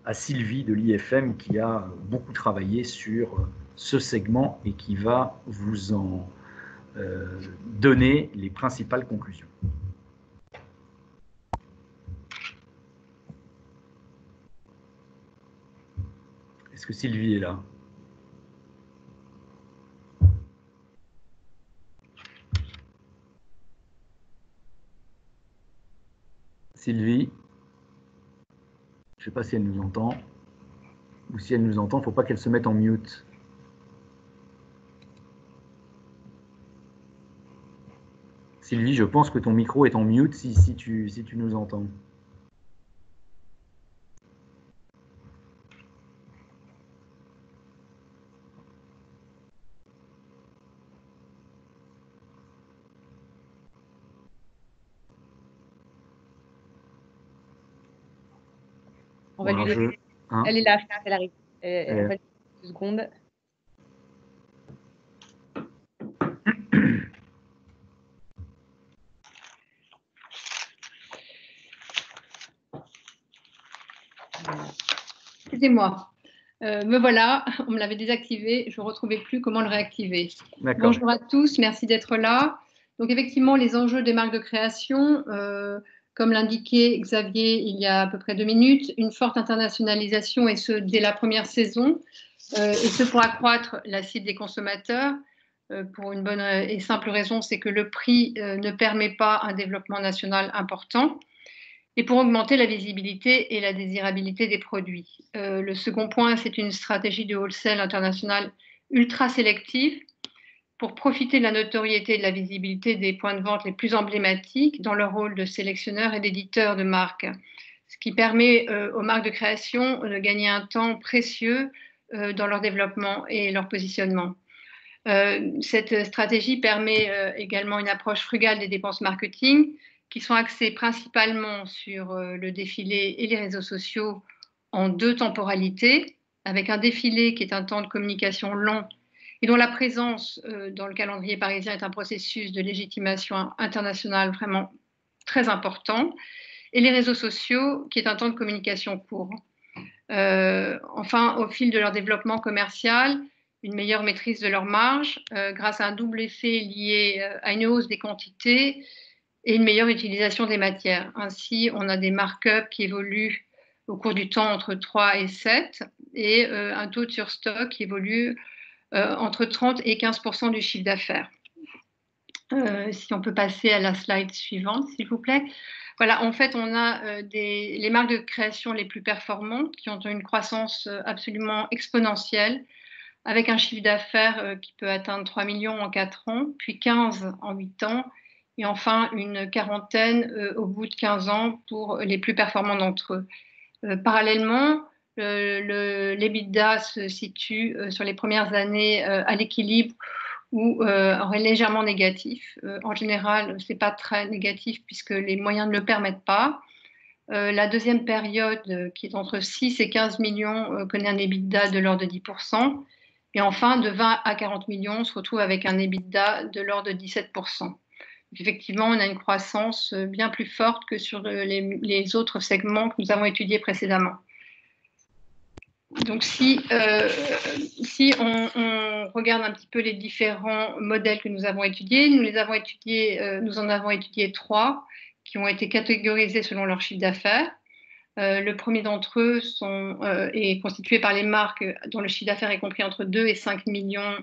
à Sylvie de l'IFM qui a beaucoup travaillé sur ce segment et qui va vous en donner les principales conclusions. Est-ce que Sylvie est là? Sylvie, je ne sais pas si elle nous entend, ou si elle nous entend, il ne faut pas qu'elle se mette en mute. Sylvie, je pense que ton micro est en mute si tu nous entends. On va lui laisser. Elle est là, elle arrive. Elle va 2 secondes. Excusez-moi. Me voilà, on me l'avait désactivé, je ne retrouvais plus comment le réactiver. Bonjour à tous, merci d'être là. Donc effectivement, les enjeux des marques de création, comme l'indiquait Xavier il y a à peu près 2 minutes, une forte internationalisation et ce dès la première saison, et ce pour accroître la cible des consommateurs, pour une bonne et simple raison, c'est que le prix ne permet pas un développement national important. Et pour augmenter la visibilité et la désirabilité des produits. Le second point, c'est une stratégie de wholesale international ultra sélective pour profiter de la notoriété et de la visibilité des points de vente les plus emblématiques dans leur rôle de sélectionneur et d'éditeur de marques, ce qui permet aux marques de création de gagner un temps précieux dans leur développement et leur positionnement. Cette stratégie permet également une approche frugale des dépenses marketing qui sont axées principalement sur le défilé et les réseaux sociaux en 2 temporalités, avec un défilé qui est un temps de communication long et dont la présence dans le calendrier parisien est un processus de légitimation internationale vraiment très important, et les réseaux sociaux qui est un temps de communication court. Enfin, au fil de leur développement commercial, une meilleure maîtrise de leur marge grâce à un double effet lié à une hausse des quantités et une meilleure utilisation des matières. Ainsi, on a des markups qui évoluent au cours du temps entre 3 et 7 et un taux de surstock qui évolue entre 30 et 15% du chiffre d'affaires. Si on peut passer à la slide suivante, s'il vous plaît. Voilà, en fait, on a les marques de création les plus performantes qui ont une croissance absolument exponentielle, avec un chiffre d'affaires qui peut atteindre 3 millions en 4 ans, puis 15 en 8 ans, et enfin une quarantaine au bout de 15 ans pour les plus performants d'entre eux. Parallèlement, l'EBITDA se situe sur les premières années à l'équilibre ou légèrement négatif. En général, ce n'est pas très négatif puisque les moyens ne le permettent pas. La deuxième période, qui est entre 6 et 15 millions, connaît un EBITDA de l'ordre de 10%. Et enfin, de 20 à 40 millions, on se retrouve avec un EBITDA de l'ordre de 17%. Effectivement, on a une croissance bien plus forte que sur les autres segments que nous avons étudiés précédemment. Donc, si on regarde un petit peu les différents modèles que nous avons étudiés, nous en avons étudié 3 qui ont été catégorisés selon leur chiffre d'affaires. Le premier d'entre eux est constitué par les marques dont le chiffre d'affaires est compris entre 2 et 5 millions,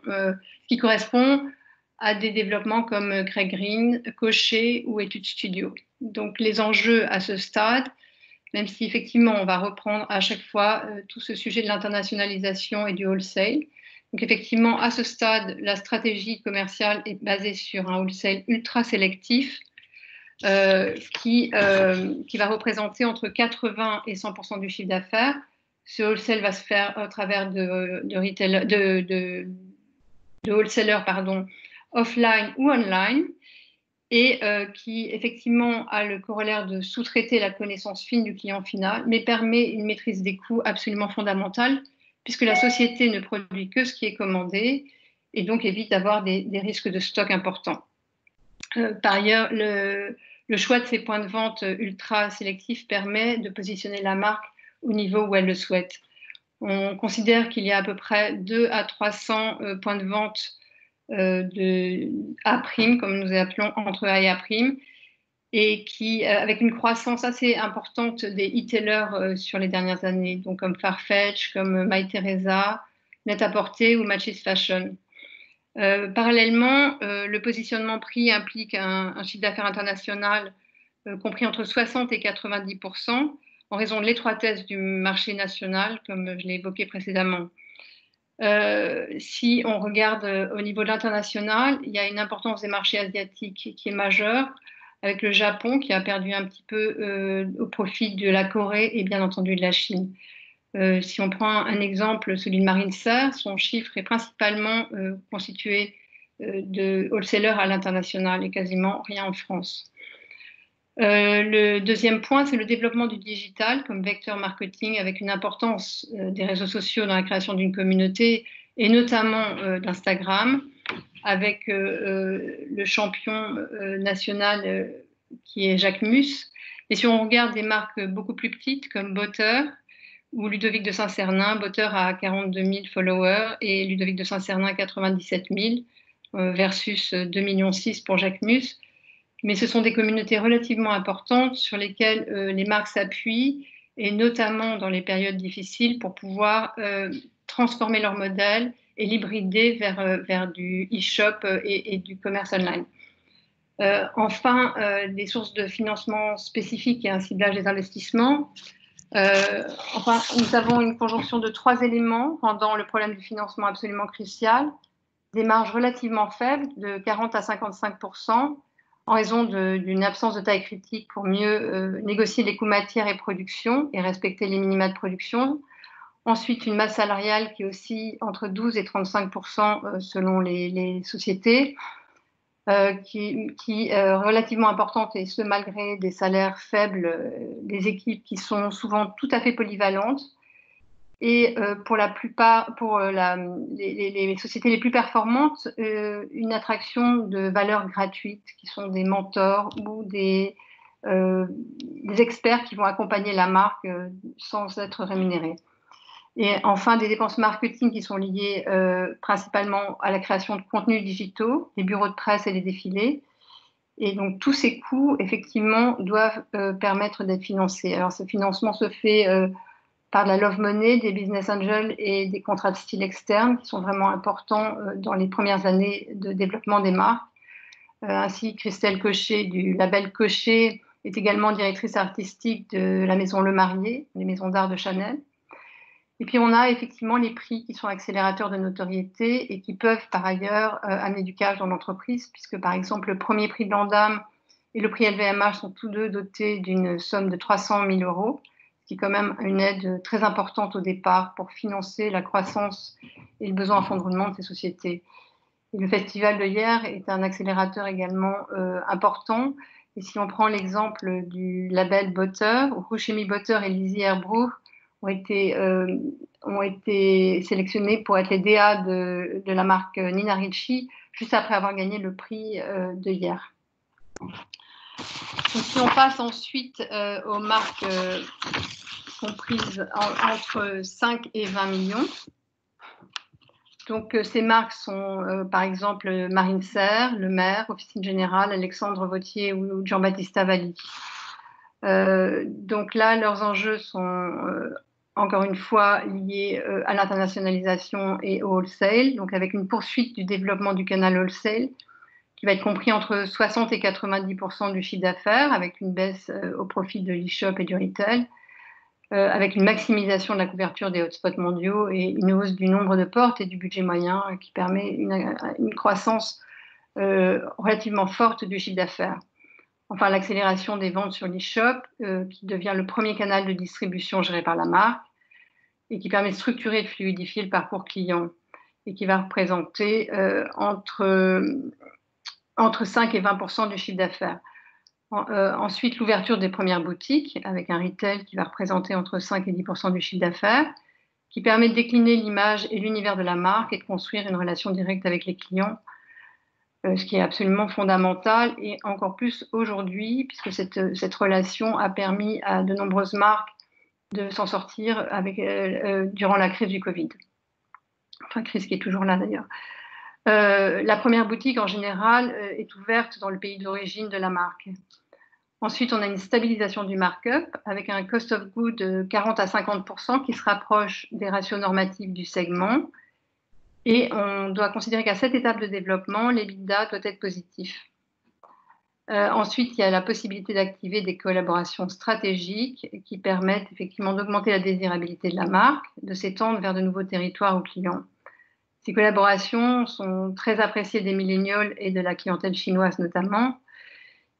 qui correspond à des développements comme Greg Green, Cocher ou Etudes Studio. Donc les enjeux à ce stade, même si effectivement on va reprendre à chaque fois tout ce sujet de l'internationalisation et du wholesale. Donc effectivement, à ce stade, la stratégie commerciale est basée sur un wholesale ultra sélectif qui va représenter entre 80 et 100% du chiffre d'affaires. Ce wholesale va se faire au travers de wholesalers offline ou online, et qui effectivement a le corollaire de sous-traiter la connaissance fine du client final, mais permet une maîtrise des coûts absolument fondamentale, puisque la société ne produit que ce qui est commandé, et donc évite d'avoir des risques de stock importants. Par ailleurs, le choix de ces points de vente ultra sélectifs permet de positionner la marque au niveau où elles le souhaitent. On considère qu'il y a à peu près 200 à 300 points de vente de A', comme nous appelons entre A et A', et qui, avec une croissance assez importante des e-tailers sur les dernières années, donc comme Farfetch, comme MyTheresa, Net-à-Porter ou Matches Fashion. Parallèlement, le positionnement prix implique un chiffre d'affaires international compris entre 60 et 90% en raison de l'étroitesse du marché national, comme je l'ai évoqué précédemment. Si on regarde au niveau de l'international, il y a une importance des marchés asiatiques qui est majeure, avec le Japon qui a perdu un petit peu au profit de la Corée et bien entendu de la Chine. Si on prend un exemple, celui de Marine Serre, son chiffre est principalement constitué de wholesalers à l'international et quasiment rien en France. Le deuxième point, c'est le développement du digital comme vecteur marketing avec une importance des réseaux sociaux dans la création d'une communauté et notamment d'Instagram avec le champion national qui est Jacques Mus. Et si on regarde des marques beaucoup plus petites comme Botter ou Ludovic de Saint-Cernin, Botter a 42 000 followers et Ludovic de Saint-Cernin 97 000 versus 2,6 millions pour Jacques Mus. Mais ce sont des communautés relativement importantes sur lesquelles les marques s'appuient, et notamment dans les périodes difficiles, pour pouvoir transformer leur modèle et l'hybrider vers du e-shop et du commerce online. Enfin, des sources de financement spécifiques et un ciblage des investissements. Nous avons une conjonction de 3 éléments rendant le problème du financement absolument crucial. Des marges relativement faibles, de 40 à 55%, en raison d'une absence de taille critique pour mieux négocier les coûts matières et production et respecter les minima de production. Ensuite, une masse salariale qui oscille entre 12 et 35% selon les sociétés, qui est relativement importante, et ce malgré des salaires faibles, des équipes qui sont souvent tout à fait polyvalentes. Et pour la plupart, pour les sociétés les plus performantes, une attraction de valeurs gratuites qui sont des mentors ou des experts qui vont accompagner la marque sans être rémunérés. Et enfin, des dépenses marketing qui sont liées principalement à la création de contenus digitaux, les bureaux de presse et les défilés. Et donc, tous ces coûts, effectivement, doivent permettre d'être financés. Alors, ce financement se fait par de la love money, des business angels et des contrats de style externe qui sont vraiment importants dans les premières années de développement des marques. Ainsi, Christelle Cochet du label Cochet est également directrice artistique de la maison Le Marié, les maisons d'art de Chanel. Et puis, on a effectivement les prix qui sont accélérateurs de notoriété et qui peuvent par ailleurs amener du cash dans l'entreprise, puisque par exemple, le premier prix de l'Andam et le prix LVMH sont tous deux dotés d'une somme de 300 000 €, ce qui est quand même une aide très importante au départ pour financer la croissance et le besoin en fonds de roulement de ces sociétés. Et le Festival de Hyères est un accélérateur également important. Et si on prend l'exemple du label Botter, où Rouchemi Botter et Lizzie Herbrook ont été sélectionnés pour être les DA de la marque Nina Ricci, juste après avoir gagné le prix de Hyères. Donc, si on passe ensuite aux marques comprises entre 5 et 20 millions. Donc, ces marques sont par exemple Marine Serre, Le Maire, Officine Générale, Alexandre Vauthier ou Giambattista Valli. Donc là, leurs enjeux sont encore une fois liés à l'internationalisation et au wholesale, donc avec une poursuite du développement du canal wholesale qui va être compris entre 60 et 90% du chiffre d'affaires, avec une baisse au profit de l'e-shop et du retail, avec une maximisation de la couverture des hotspots mondiaux et une hausse du nombre de portes et du budget moyen qui permet une croissance relativement forte du chiffre d'affaires. Enfin, l'accélération des ventes sur l'e-shop, qui devient le premier canal de distribution géré par la marque et qui permet de structurer et de fluidifier le parcours client et qui va représenter entre 5 et 20% du chiffre d'affaires. Ensuite, l'ouverture des premières boutiques avec un retail qui va représenter entre 5 et 10% du chiffre d'affaires, qui permet de décliner l'image et l'univers de la marque et de construire une relation directe avec les clients, ce qui est absolument fondamental et encore plus aujourd'hui, puisque cette relation a permis à de nombreuses marques de s'en sortir durant la crise du Covid. Enfin, crise qui est toujours là d'ailleurs. La première boutique, en général, est ouverte dans le pays d'origine de la marque. Ensuite, on a une stabilisation du markup avec un cost of goods de 40 à 50% qui se rapproche des ratios normatifs du segment. Et on doit considérer qu'à cette étape de développement, l'EBITDA doit être positif. Ensuite, il y a la possibilité d'activer des collaborations stratégiques qui permettent effectivement d'augmenter la désirabilité de la marque, de s'étendre vers de nouveaux territoires ou clients. Ces collaborations sont très appréciées des millénials et de la clientèle chinoise notamment.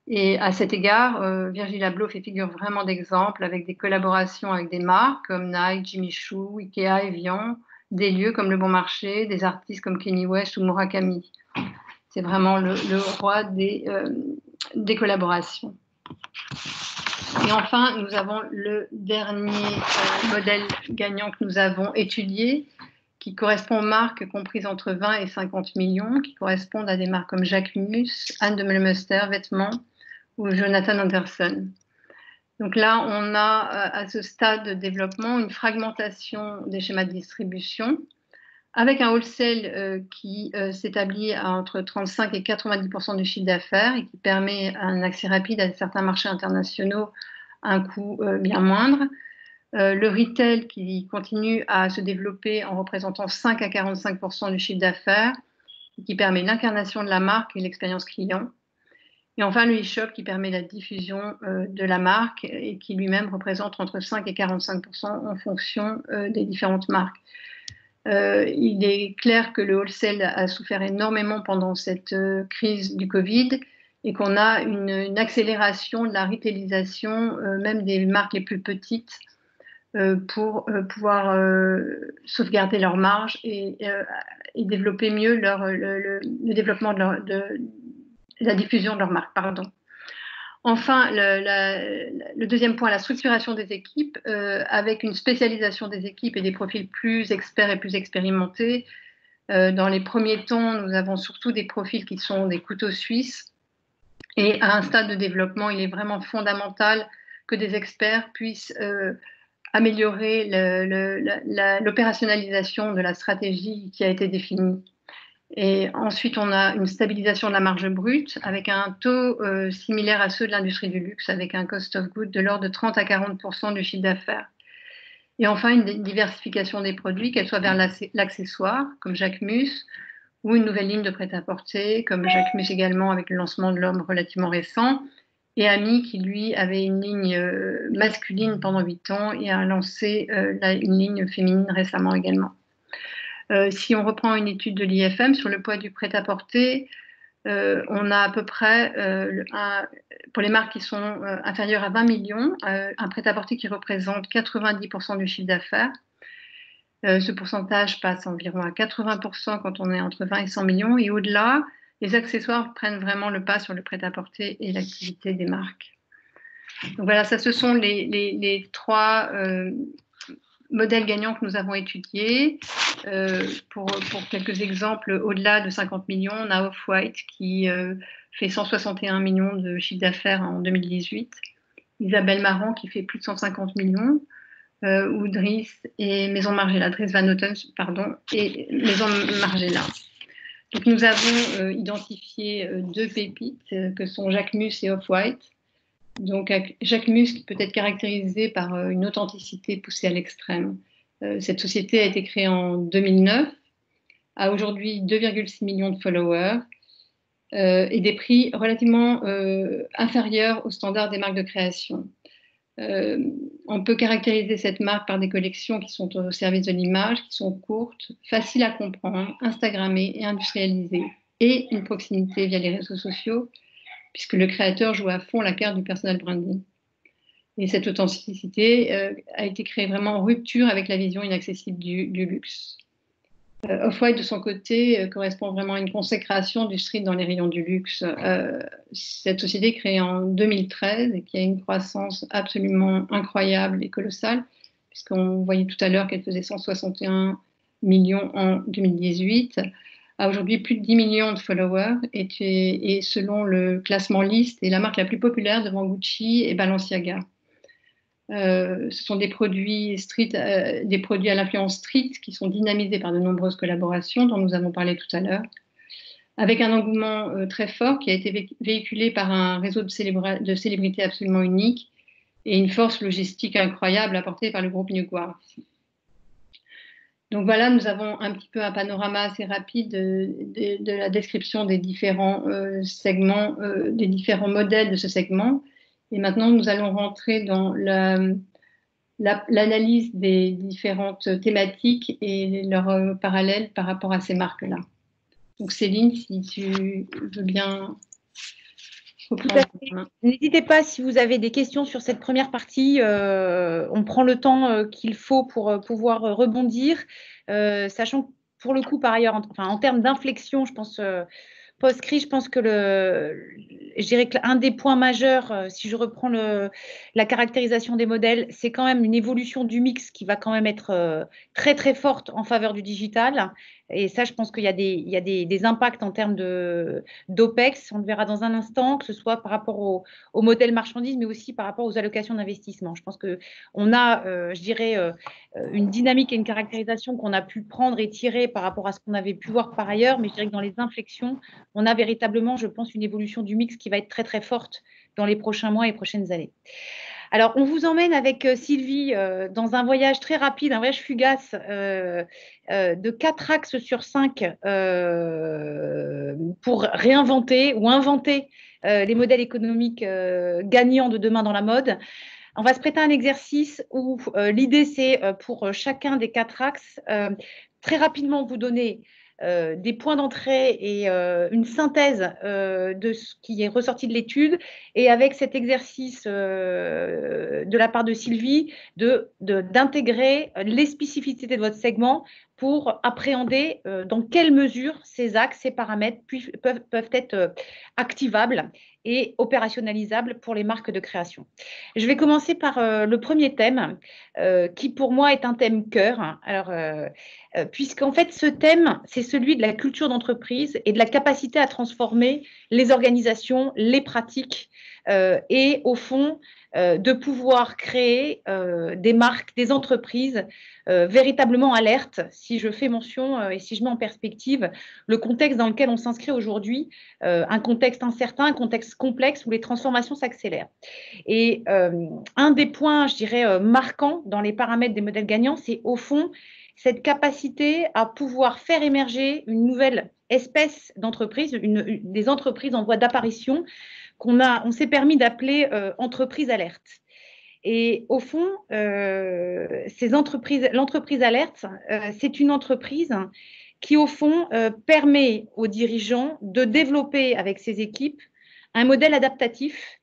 Et à cet égard, Virgil Abloh fait figure vraiment d'exemple avec des collaborations avec des marques comme Nike, Jimmy Choo, Ikea, Evian, des lieux comme Le Bon Marché, des artistes comme Kanye West ou Murakami. C'est vraiment le roi des collaborations. Et enfin, nous avons le dernier modèle gagnant que nous avons étudié, qui correspond aux marques comprises entre 20 et 50 millions, qui correspondent à des marques comme Jacquemus, Anne de Meulemeester, Vêtements, ou Jonathan Anderson. Donc là, on a à ce stade de développement une fragmentation des schémas de distribution, avec un wholesale qui s'établit à entre 35 et 90% du chiffre d'affaires et qui permet un accès rapide à certains marchés internationaux à un coût bien moindre. Le retail qui continue à se développer en représentant 5 à 45% du chiffre d'affaires et qui permet l'incarnation de la marque et l'expérience client. Et enfin, le e-shop qui permet la diffusion de la marque et qui lui-même représente entre 5 et 45% en fonction des différentes marques. Il est clair que le wholesale a souffert énormément pendant cette crise du Covid et qu'on a une accélération de la retailisation, même des marques les plus petites, pour pouvoir sauvegarder leur marge et développer mieux le développement de la diffusion de leur marque. Pardon. Enfin, le deuxième point, la structuration des équipes, avec une spécialisation des équipes et des profils plus experts et plus expérimentés. Dans les premiers temps, nous avons surtout des profils qui sont des couteaux suisses. Et à un stade de développement, il est vraiment fondamental que des experts puissent améliorer l'opérationnalisation de la stratégie qui a été définie. Et ensuite, on a une stabilisation de la marge brute avec un taux similaire à ceux de l'industrie du luxe, avec un cost of goods de l'ordre de 30 à 40% du chiffre d'affaires. Et enfin, une diversification des produits, qu'elle soit vers l'accessoire, comme Jacquemus, ou une nouvelle ligne de prêt-à-porter, comme Jacquemus également, avec le lancement de l'homme relativement récent, et Ami, qui lui avait une ligne masculine pendant 8 ans et a lancé une ligne féminine récemment également. Si on reprend une étude de l'IFM sur le poids du prêt-à-porter, on a à peu près, pour les marques qui sont inférieures à 20 millions, un prêt-à-porter qui représente 90% du chiffre d'affaires. Ce pourcentage passe environ à 80% quand on est entre 20 et 100 millions. Et au-delà, les accessoires prennent vraiment le pas sur le prêt-à-porter et l'activité des marques. Donc voilà, ça, ce sont les trois modèles gagnants que nous avons étudiés. Pour quelques exemples, au-delà de 50 millions, on a Off-White qui fait 161 millions de chiffre d'affaires en 2018. Isabelle Marant qui fait plus de 150 millions. Ou Dries et Maison Margiela, Dries Van Noten, pardon, et Maison Margiela. Donc nous avons identifié 2 pépites que sont Jacquemus et Off-White. Donc Jacquemus qui peut être caractérisé par une authenticité poussée à l'extrême. Cette société a été créée en 2009, a aujourd'hui 2,6 millions de followers et des prix relativement inférieurs aux standards des marques de création. On peut caractériser cette marque par des collections qui sont au service de l'image, qui sont courtes, faciles à comprendre, instagrammées et industrialisées, et une proximité via les réseaux sociaux, puisque le créateur joue à fond la carte du personal branding. Et cette authenticité a été créée vraiment en rupture avec la vision inaccessible du luxe. Off-White, de son côté, correspond vraiment à une consécration du street dans les rayons du luxe. Cette société créée en 2013 et qui a une croissance absolument incroyable et colossale, puisqu'on voyait tout à l'heure qu'elle faisait 161 millions en 2018, a aujourd'hui plus de 10 millions de followers et selon le classement Lyst, est la marque la plus populaire devant Gucci et Balenciaga. Ce sont des produits des produits à l'influence street qui sont dynamisés par de nombreuses collaborations dont nous avons parlé tout à l'heure, avec un engouement très fort qui a été véhiculé par un réseau de célébrités absolument unique et une force logistique incroyable apportée par le groupe New Guard. Donc voilà, nous avons un petit peu un panorama assez rapide de la description des différents segments, des différents modèles de ce segment. Et maintenant, nous allons rentrer dans l'analyse des différentes thématiques et leurs parallèles par rapport à ces marques-là. Donc Céline, si tu veux bien reprendre. N'hésitez pas si vous avez des questions sur cette première partie. On prend le temps qu'il faut pour pouvoir rebondir, sachant que pour le coup, par ailleurs, en termes d'inflexion, je pense post-crise, je pense que je dirais que l'un des points majeurs, si je reprends la caractérisation des modèles, c'est quand même une évolution du mix qui va quand même être très très forte en faveur du digital. Et ça, je pense qu'il y a des impacts en termes d'OPEX, on le verra dans un instant, que ce soit par rapport au modèle marchandise, mais aussi par rapport aux allocations d'investissement. Je pense qu'on a, je dirais, une dynamique et une caractérisation qu'on a pu prendre et tirer par rapport à ce qu'on avait pu voir par ailleurs, mais je dirais que dans les inflexions, on a véritablement, je pense, une évolution du mix qui va être très, très forte dans les prochains mois et prochaines années. Alors, on vous emmène avec Sylvie dans un voyage très rapide, un voyage fugace de 4 axes sur 5 pour réinventer ou inventer les modèles économiques gagnants de demain dans la mode. On va se prêter à un exercice où l'idée, c'est pour chacun des 4 axes, très rapidement vous donner des points d'entrée et une synthèse de ce qui est ressorti de l'étude, et avec cet exercice de la part de Sylvie d'intégrer les spécificités de votre segment pour appréhender dans quelle mesure ces axes, ces paramètres peuvent être activables et opérationnalisables pour les marques de création. Je vais commencer par le premier thème, qui pour moi est un thème cœur. Alors, puisqu'en fait, ce thème, c'est celui de la culture d'entreprise et de la capacité à transformer les organisations, les pratiques, et au fond, de pouvoir créer des marques, des entreprises véritablement alertes, si je fais mention et si je mets en perspective le contexte dans lequel on s'inscrit aujourd'hui, un contexte incertain, un contexte complexe où les transformations s'accélèrent. Et un des points, je dirais, marquants dans les paramètres des modèles gagnants, c'est au fond cette capacité à pouvoir faire émerger une nouvelle espèce d'entreprise, des entreprises en voie d'apparition on s'est permis d'appeler entreprise alerte. Et au fond, l'entreprise alerte, c'est une entreprise qui, au fond, permet aux dirigeants de développer avec ses équipes un modèle adaptatif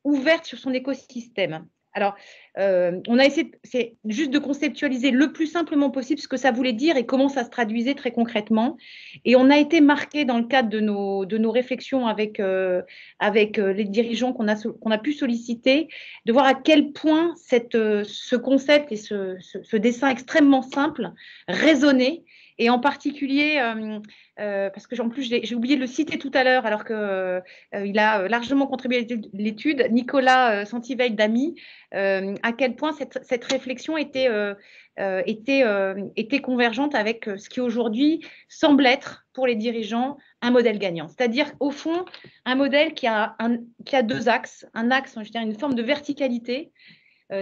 ouvert sur son écosystème. Alors, on a essayé, c'est juste de conceptualiser le plus simplement possible ce que ça voulait dire et comment ça se traduisait très concrètement. Et on a été marqué dans le cadre de nos réflexions avec les dirigeants qu'on a pu solliciter, de voir à quel point ce concept et ce dessin extrêmement simple résonnait. Et en particulier, parce que en plus j'ai oublié de le citer tout à l'heure, alors qu'il a largement contribué à l'étude, Nicolas Santiveille d'AMI, à quel point cette réflexion était convergente avec ce qui aujourd'hui semble être pour les dirigeants un modèle gagnant. C'est-à-dire au fond un modèle qui a 2 axes, un axe, je dirais, une forme de verticalité.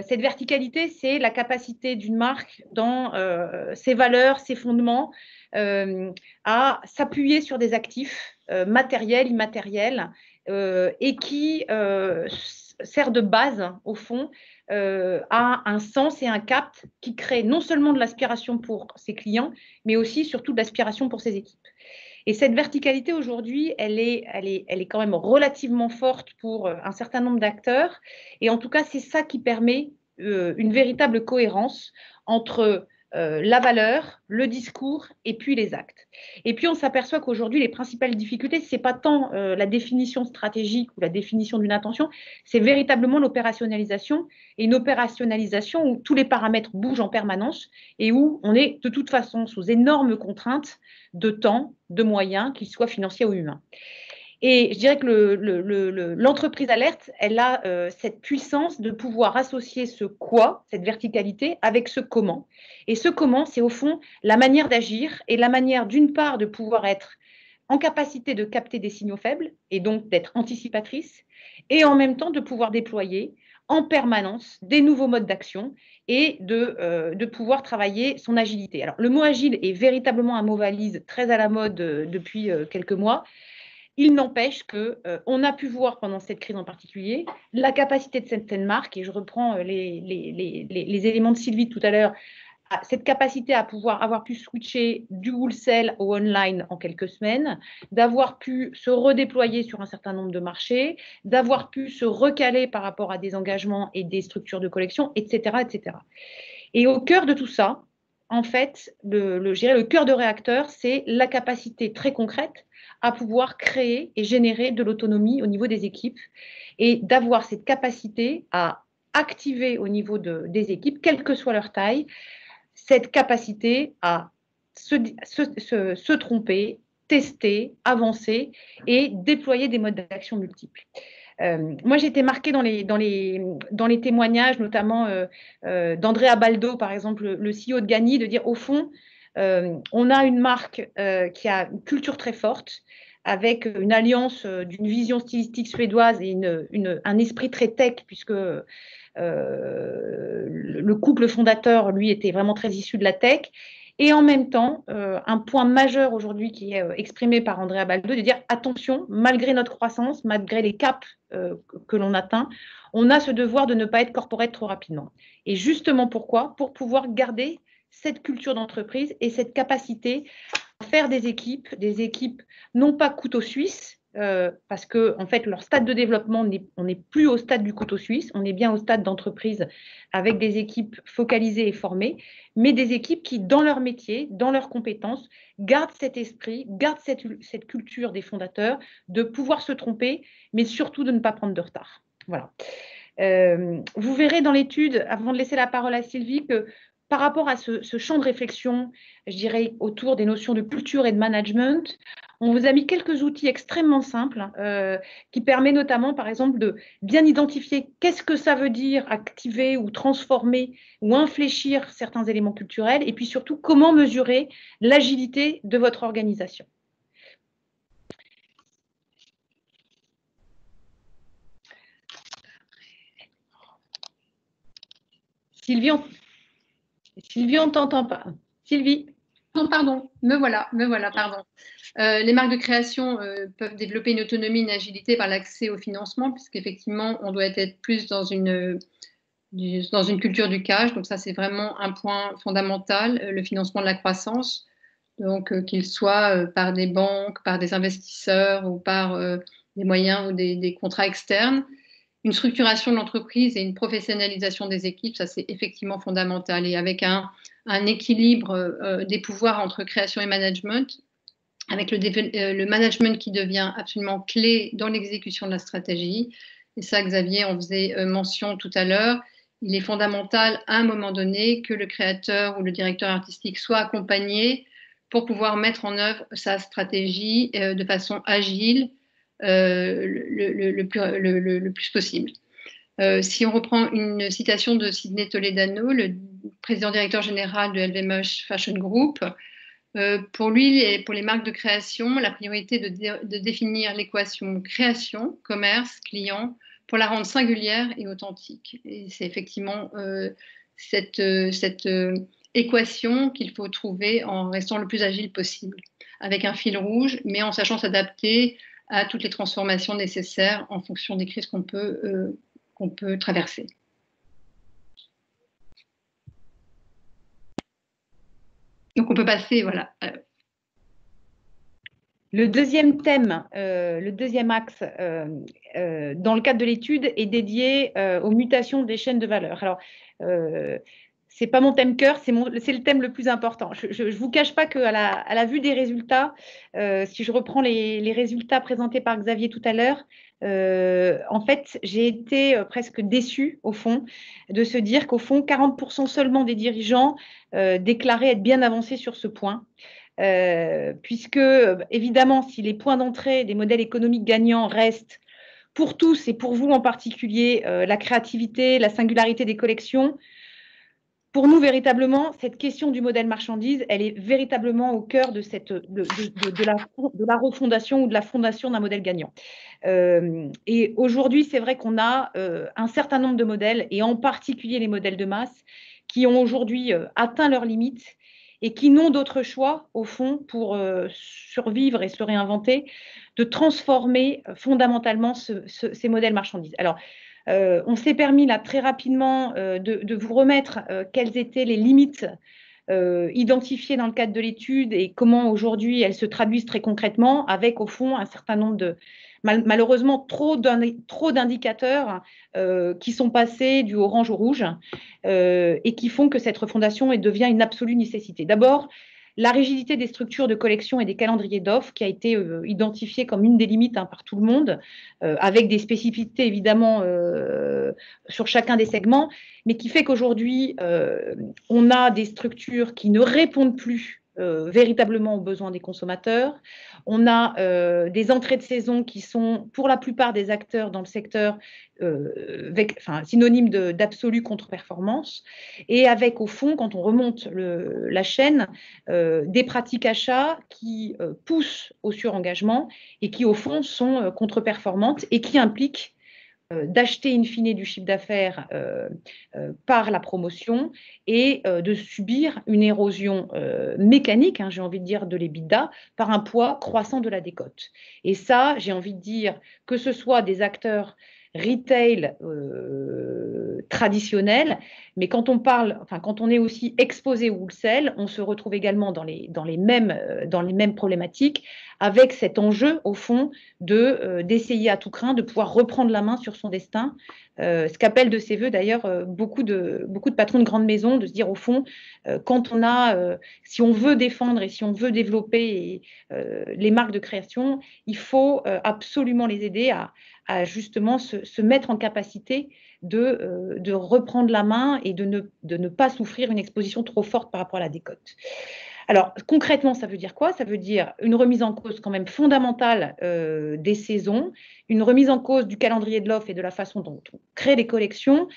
Cette verticalité, c'est la capacité d'une marque dans ses valeurs, ses fondements, à s'appuyer sur des actifs matériels, immatériels, et qui sert de base, au fond, à un sens et un cap qui crée non seulement de l'aspiration pour ses clients, mais aussi, surtout, de l'aspiration pour ses équipes. Et cette verticalité, aujourd'hui, elle est quand même relativement forte pour un certain nombre d'acteurs. Et en tout cas, c'est ça qui permet une véritable cohérence entre la valeur, le discours et puis les actes. Et puis, on s'aperçoit qu'aujourd'hui, les principales difficultés, ce n'est pas tant la définition stratégique ou la définition d'une intention, c'est véritablement l'opérationnalisation, et une opérationnalisation où tous les paramètres bougent en permanence et où on est de toute façon sous énormes contraintes de temps, de moyens, qu'ils soient financiers ou humains. Et je dirais que l'entreprise alerte, elle a cette puissance de pouvoir associer ce quoi, cette verticalité, avec ce comment. Et ce comment, c'est au fond la manière d'agir et la manière d'une part de pouvoir être en capacité de capter des signaux faibles et donc d'être anticipatrice, et en même temps de pouvoir déployer en permanence des nouveaux modes d'action et de pouvoir travailler son agilité. Alors, le mot agile est véritablement un mot valise très à la mode depuis quelques mois. Il n'empêche qu'on a pu voir pendant cette crise en particulier la capacité de certaines marques, et je reprends les éléments de Sylvie tout à l'heure, cette capacité à pouvoir avoir pu switcher du wholesale au online en quelques semaines, d'avoir pu se redéployer sur un certain nombre de marchés, d'avoir pu se recaler par rapport à des engagements et des structures de collection, etc., etc. Et au cœur de tout ça, en fait, je dirais le cœur de réacteur, c'est la capacité très concrète à pouvoir créer et générer de l'autonomie au niveau des équipes et d'avoir cette capacité à activer au niveau des équipes, quelle que soit leur taille, cette capacité à se tromper, tester, avancer et déployer des modes d'action multiples. Moi, j'ai été marquée dans les témoignages, notamment d'Andrea Baldo, par exemple, le CEO de Gagny, de dire, au fond, on a une marque qui a une culture très forte, avec une alliance d'une vision stylistique suédoise et un esprit très tech, puisque le couple fondateur, lui, était vraiment très issu de la tech. Et en même temps, un point majeur aujourd'hui qui est exprimé par Andrea Baldo, de dire attention, malgré notre croissance, malgré les caps que l'on atteint, on a ce devoir de ne pas être corporate trop rapidement. Et justement pourquoi? Pour pouvoir garder cette culture d'entreprise et cette capacité à faire des équipes non pas couteau suisse, parce que en fait leur stade de développement, on n'est plus au stade du couteau suisse, on est bien au stade d'entreprise avec des équipes focalisées et formées, mais des équipes qui, dans leur métier, dans leurs compétences, gardent cet esprit, gardent cette culture des fondateurs de pouvoir se tromper, mais surtout de ne pas prendre de retard. Voilà. Vous verrez dans l'étude, avant de laisser la parole à Sylvie, que par rapport à ce champ de réflexion, je dirais, autour des notions de culture et de management, on vous a mis quelques outils extrêmement simples qui permettent notamment, par exemple, de bien identifier qu'est-ce que ça veut dire activer ou transformer ou infléchir certains éléments culturels, et puis surtout, comment mesurer l'agilité de votre organisation. Sylvie, on ne t'entend pas. Sylvie. Non, pardon, me voilà, pardon. Les marques de création peuvent développer une autonomie, une agilité par l'accès au financement, puisqu'effectivement, on doit être plus dans une culture du cash. Donc ça, c'est vraiment un point fondamental, le financement de la croissance. Donc qu'il soit par des banques, par des investisseurs ou par des moyens ou des contrats externes. Une structuration de l'entreprise et une professionnalisation des équipes, ça c'est effectivement fondamental. Et avec un équilibre des pouvoirs entre création et management, avec le management qui devient absolument clé dans l'exécution de la stratégie. Et ça, Xavier en faisait mention tout à l'heure. Il est fondamental à un moment donné que le créateur ou le directeur artistique soit accompagné pour pouvoir mettre en œuvre sa stratégie de façon agile, le plus possible. Si on reprend une citation de Sidney Toledano, le président-directeur général de LVMH Fashion Group, pour lui et pour les marques de création, la priorité est de définir l'équation création, commerce, client, pour la rendre singulière et authentique. Et c'est effectivement cette équation qu'il faut trouver en restant le plus agile possible, avec un fil rouge, mais en sachant s'adapter à toutes les transformations nécessaires en fonction des crises qu'on peut traverser. Donc on peut passer, voilà. Le deuxième thème, le deuxième axe dans le cadre de l'étude est dédié aux mutations des chaînes de valeur. Alors, c'est pas mon thème cœur, c'est le thème le plus important. Je ne vous cache pas qu'à la vue des résultats, si je reprends les résultats présentés par Xavier tout à l'heure, en fait, j'ai été presque déçue, au fond, de se dire qu'au fond, 40% seulement des dirigeants déclaraient être bien avancés sur ce point. puisque, évidemment, si les points d'entrée des modèles économiques gagnants restent pour tous et pour vous en particulier, la créativité, la singularité des collections, pour nous, véritablement, cette question du modèle marchandise, elle est véritablement au cœur de la refondation ou de la fondation d'un modèle gagnant. Et aujourd'hui, c'est vrai qu'on a un certain nombre de modèles, et en particulier les modèles de masse, qui ont aujourd'hui atteint leurs limites et qui n'ont d'autre choix, au fond, pour survivre et se réinventer, de transformer fondamentalement ces modèles marchandises. Alors, on s'est permis là très rapidement de vous remettre quelles étaient les limites identifiées dans le cadre de l'étude et comment aujourd'hui elles se traduisent très concrètement, avec au fond un certain nombre de, malheureusement, trop d'indicateurs qui sont passés du orange au rouge et qui font que cette refondation devient une absolue nécessité. D'abord, la rigidité des structures de collection et des calendriers d'offres qui a été identifiée comme une des limites par tout le monde, avec des spécificités évidemment sur chacun des segments, mais qui fait qu'aujourd'hui, on a des structures qui ne répondent plus véritablement aux besoins des consommateurs. On a des entrées de saison qui sont, pour la plupart des acteurs dans le secteur, synonymes d'absolue contre-performance, et avec, au fond, quand on remonte la chaîne, des pratiques achats qui poussent au surengagement et qui, au fond, sont contre-performantes et qui impliquent d'acheter in fine du chiffre d'affaires par la promotion et de subir une érosion mécanique, j'ai envie de dire, de l'EBITDA par un poids croissant de la décote. Et ça, j'ai envie de dire que ce soit des acteurs retail traditionnels, mais quand on est aussi exposé au wholesale, on se retrouve également dans les mêmes problématiques, avec cet enjeu, au fond, d'essayer à tout craint de pouvoir reprendre la main sur son destin. Ce qu'appellent de ses voeux, d'ailleurs, beaucoup de patrons de grandes maisons, de se dire, au fond, si on veut défendre et si on veut développer les marques de création, il faut absolument les aider à justement se mettre en capacité de reprendre la main et de ne pas souffrir une exposition trop forte par rapport à la décote. Alors, concrètement, ça veut dire quoi? Ça veut dire une remise en cause quand même fondamentale des saisons, une remise en cause du calendrier de l'offre et de la façon dont on crée les collections.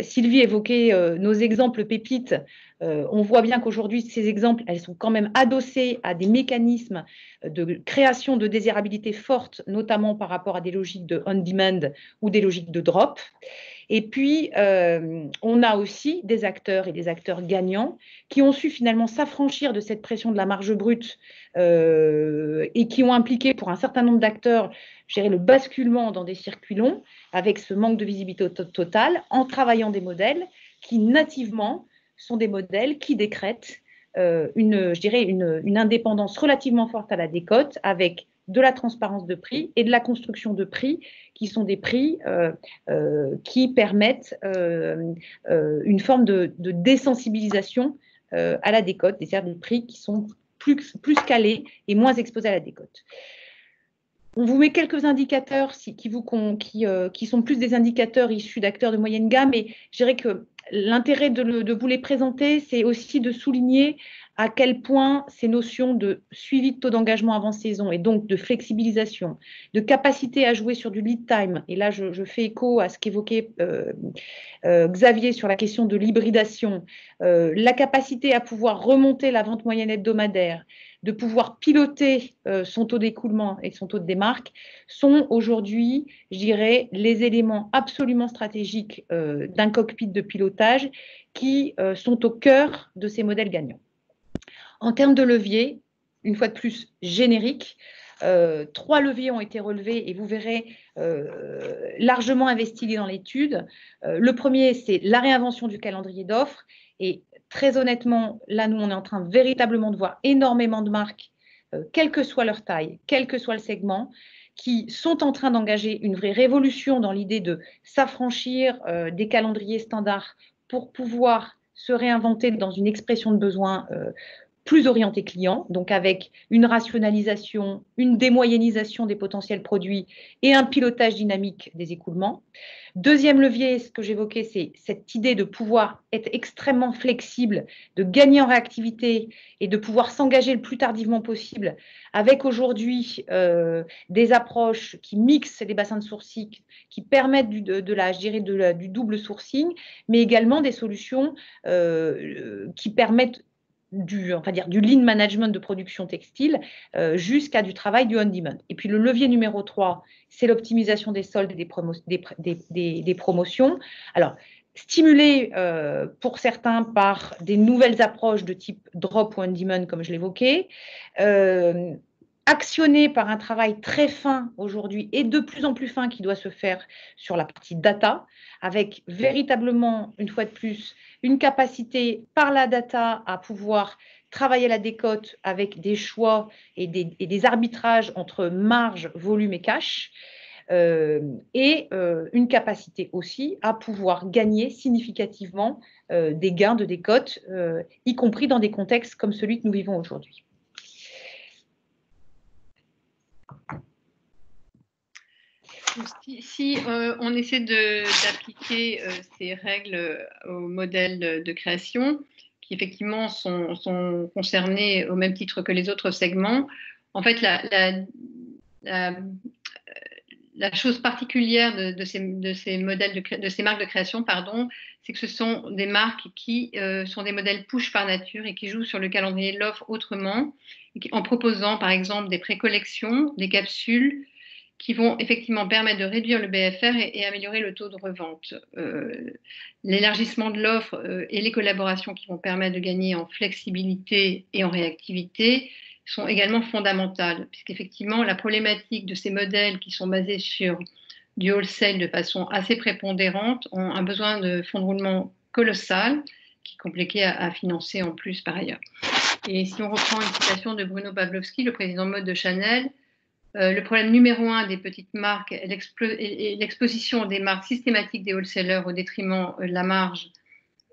Sylvie évoquait nos exemples pépites. On voit bien qu'aujourd'hui, ces exemples, elles sont quand même adossées à des mécanismes de création de désirabilité forte, notamment par rapport à des logiques de on-demand ou des logiques de drop. Et puis, on a aussi des acteurs et des acteurs gagnants qui ont su finalement s'affranchir de cette pression de la marge brute et qui ont impliqué pour un certain nombre d'acteurs, je dirais, le basculement dans des circuits longs avec ce manque de visibilité totale en travaillant des modèles qui nativement sont des modèles qui décrètent une indépendance relativement forte à la décote avec de la transparence de prix et de la construction de prix qui sont des prix qui permettent une forme de désensibilisation à la décote, c'est-à-dire des prix qui sont plus calés et moins exposés à la décote. On vous met quelques indicateurs qui sont plus des indicateurs issus d'acteurs de moyenne gamme, et je dirais que l'intérêt de vous les présenter, c'est aussi de souligner à quel point ces notions de suivi de taux d'engagement avant saison et donc de flexibilisation, de capacité à jouer sur du lead time, et là je fais écho à ce qu'évoquait Xavier sur la question de l'hybridation, la capacité à pouvoir remonter la vente moyenne hebdomadaire, de pouvoir piloter son taux d'écoulement et son taux de démarque, sont aujourd'hui, je dirais, les éléments absolument stratégiques d'un cockpit de pilotage qui sont au cœur de ces modèles gagnants. En termes de leviers, une fois de plus générique, 3 leviers ont été relevés et vous verrez largement investis dans l'étude. Le premier, c'est la réinvention du calendrier d'offres, et très honnêtement, là, nous, on est en train véritablement de voir énormément de marques, quelle que soit leur taille, quel que soit le segment, qui sont en train d'engager une vraie révolution dans l'idée de s'affranchir des calendriers standards pour pouvoir se réinventer dans une expression de besoin plus orienté client, donc avec une rationalisation, une démoyennisation des potentiels produits et un pilotage dynamique des écoulements. Deuxième levier, ce que j'évoquais, c'est cette idée de pouvoir être extrêmement flexible, de gagner en réactivité et de pouvoir s'engager le plus tardivement possible avec aujourd'hui des approches qui mixent les bassins de sourcing, qui permettent du double sourcing, mais également des solutions qui permettent du lean management de production textile jusqu'à du travail du on-demand. Et puis le levier numéro 3, c'est l'optimisation des soldes et des promotions. Alors, stimulé pour certains par des nouvelles approches de type drop ou on-demand, comme je l'évoquais, actionné par un travail très fin aujourd'hui et de plus en plus fin qui doit se faire sur la partie data, avec véritablement, une fois de plus, une capacité par la data à pouvoir travailler la décote avec des choix et des arbitrages entre marge, volume et cash, et une capacité aussi à pouvoir gagner significativement des gains de décote, y compris dans des contextes comme celui que nous vivons aujourd'hui. Si on essaie d'appliquer ces règles au modèle de création, qui effectivement sont concernés au même titre que les autres segments, en fait, la chose particulière de ces modèles de ces marques de création, c'est que ce sont des marques qui sont des modèles push par nature et qui jouent sur le calendrier de l'offre autrement, en proposant par exemple des précollections, des capsules, qui vont effectivement permettre de réduire le BFR et améliorer le taux de revente. L'élargissement de l'offre et les collaborations qui vont permettre de gagner en flexibilité et en réactivité sont également fondamentales, puisqu'effectivement, la problématique de ces modèles qui sont basés sur du wholesale de façon assez prépondérante ont un besoin de fonds de roulement colossal, qui est compliqué à financer en plus par ailleurs. Et si on reprend une citation de Bruno Pavlovski, le président mode de Chanel, le problème numéro 1 des petites marques est l'exposition des marques systématiques des wholesalers au détriment de la marge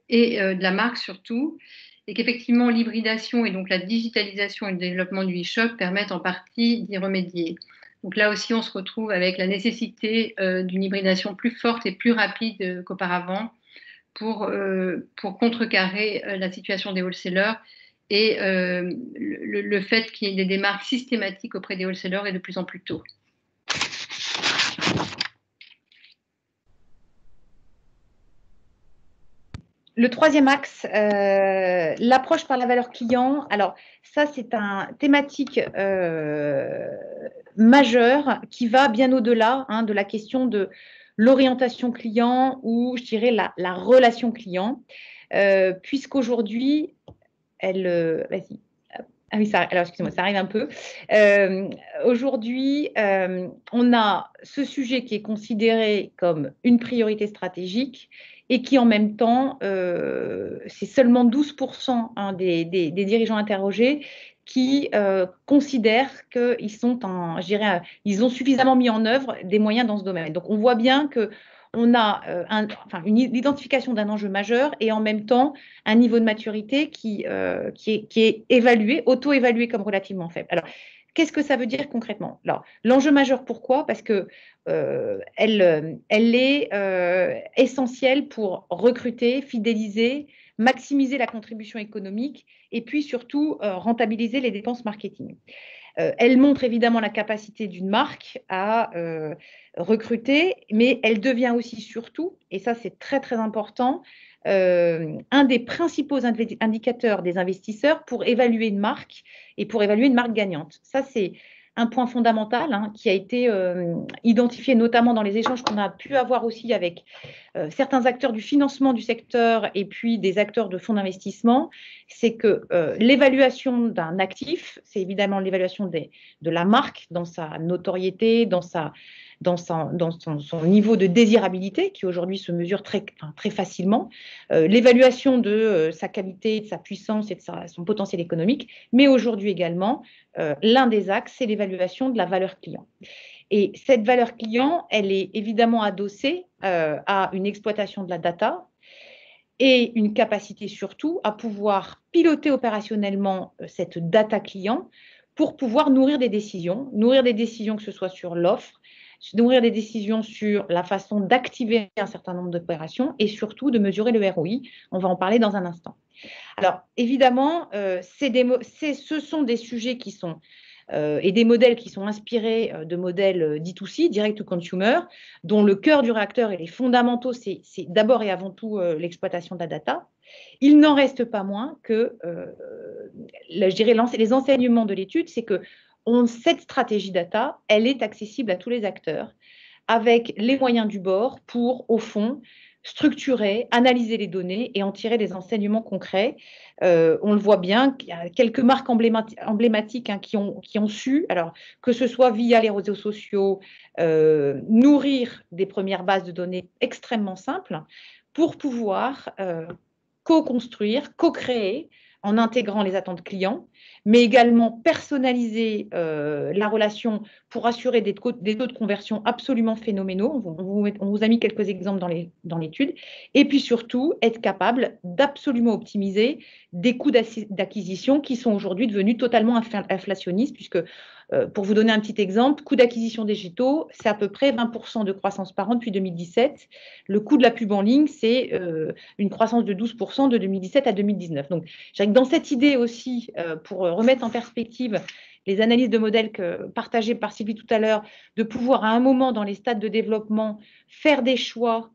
et de la marque surtout, et qu'effectivement l'hybridation et donc la digitalisation et le développement du e-shop permettent en partie d'y remédier. Donc là aussi, on se retrouve avec la nécessité d'une hybridation plus forte et plus rapide qu'auparavant pour contrecarrer la situation des wholesalers et le fait qu'il y ait des marques systématiques auprès des wholesalers est de plus en plus tôt. Le troisième axe, l'approche par la valeur client. Alors, ça, c'est une thématique majeure qui va bien au-delà de la question de l'orientation client ou, je dirais, la relation client, puisqu'aujourd'hui, vas-y. Ah oui, alors excusez-moi, ça arrive un peu. Aujourd'hui, on a ce sujet qui est considéré comme une priorité stratégique et qui en même temps, c'est seulement 12% des dirigeants interrogés qui considèrent qu'ils sont ils ont suffisamment mis en œuvre des moyens dans ce domaine. Donc on voit bien que on a l'identification d'un enjeu majeur et en même temps un niveau de maturité qui est évalué, auto-évalué comme relativement faible. Alors, qu'est-ce que ça veut dire concrètement? Alors, l'enjeu majeur, pourquoi? Parce que elle est essentielle pour recruter, fidéliser, maximiser la contribution économique et puis surtout rentabiliser les dépenses marketing. Elle montre évidemment la capacité d'une marque à recruter, mais elle devient aussi surtout, et ça c'est très très important, un des principaux indicateurs des investisseurs pour évaluer une marque et pour évaluer une marque gagnante. Ça c'est un point fondamental qui a été identifié notamment dans les échanges qu'on a pu avoir aussi avec certains acteurs du financement du secteur et puis des acteurs de fonds d'investissement, c'est que l'évaluation d'un actif, c'est évidemment l'évaluation de la marque dans sa notoriété, dans son niveau de désirabilité qui aujourd'hui se mesure très facilement, l'évaluation de sa qualité, de sa puissance et de son potentiel économique, mais aujourd'hui également, l'un des axes, c'est l'évaluation de la valeur client. Et cette valeur client, elle est évidemment adossée à une exploitation de la data et une capacité surtout à pouvoir piloter opérationnellement cette data client pour pouvoir nourrir des décisions que ce soit sur l'offre, nourrir des décisions sur la façon d'activer un certain nombre d'opérations et surtout de mesurer le ROI. On va en parler dans un instant. Alors, évidemment, ce sont des sujets qui sont et des modèles qui sont inspirés de modèles D2C, direct to consumer, dont le cœur du réacteur et les fondamentaux, c'est d'abord et avant tout l'exploitation de la data. Il n'en reste pas moins que, je dirais, les enseignements de l'étude, c'est que cette stratégie data, elle est accessible à tous les acteurs, avec les moyens du bord pour, au fond, structurer, analyser les données et en tirer des enseignements concrets. On le voit bien, il y a quelques marques emblématiques qui ont su, alors que ce soit via les réseaux sociaux, nourrir des premières bases de données extrêmement simples pour pouvoir co-construire, co-créer en intégrant les attentes clients, mais également personnaliser la relation pour assurer des taux de conversion absolument phénoménaux. On vous a mis quelques exemples dans l'étude. Et puis surtout, être capable d'absolument optimiser des coûts d'acquisition qui sont aujourd'hui devenus totalement inflationnistes, puisque pour vous donner un petit exemple, coût d'acquisition digitaux, c'est à peu près 20% de croissance par an depuis 2017. Le coût de la pub en ligne, c'est une croissance de 12% de 2017 à 2019. Donc, je dirais que dans cette idée aussi, pour remettre en perspective les analyses de modèles partagées par Sylvie tout à l'heure, de pouvoir à un moment dans les stades de développement faire des choix,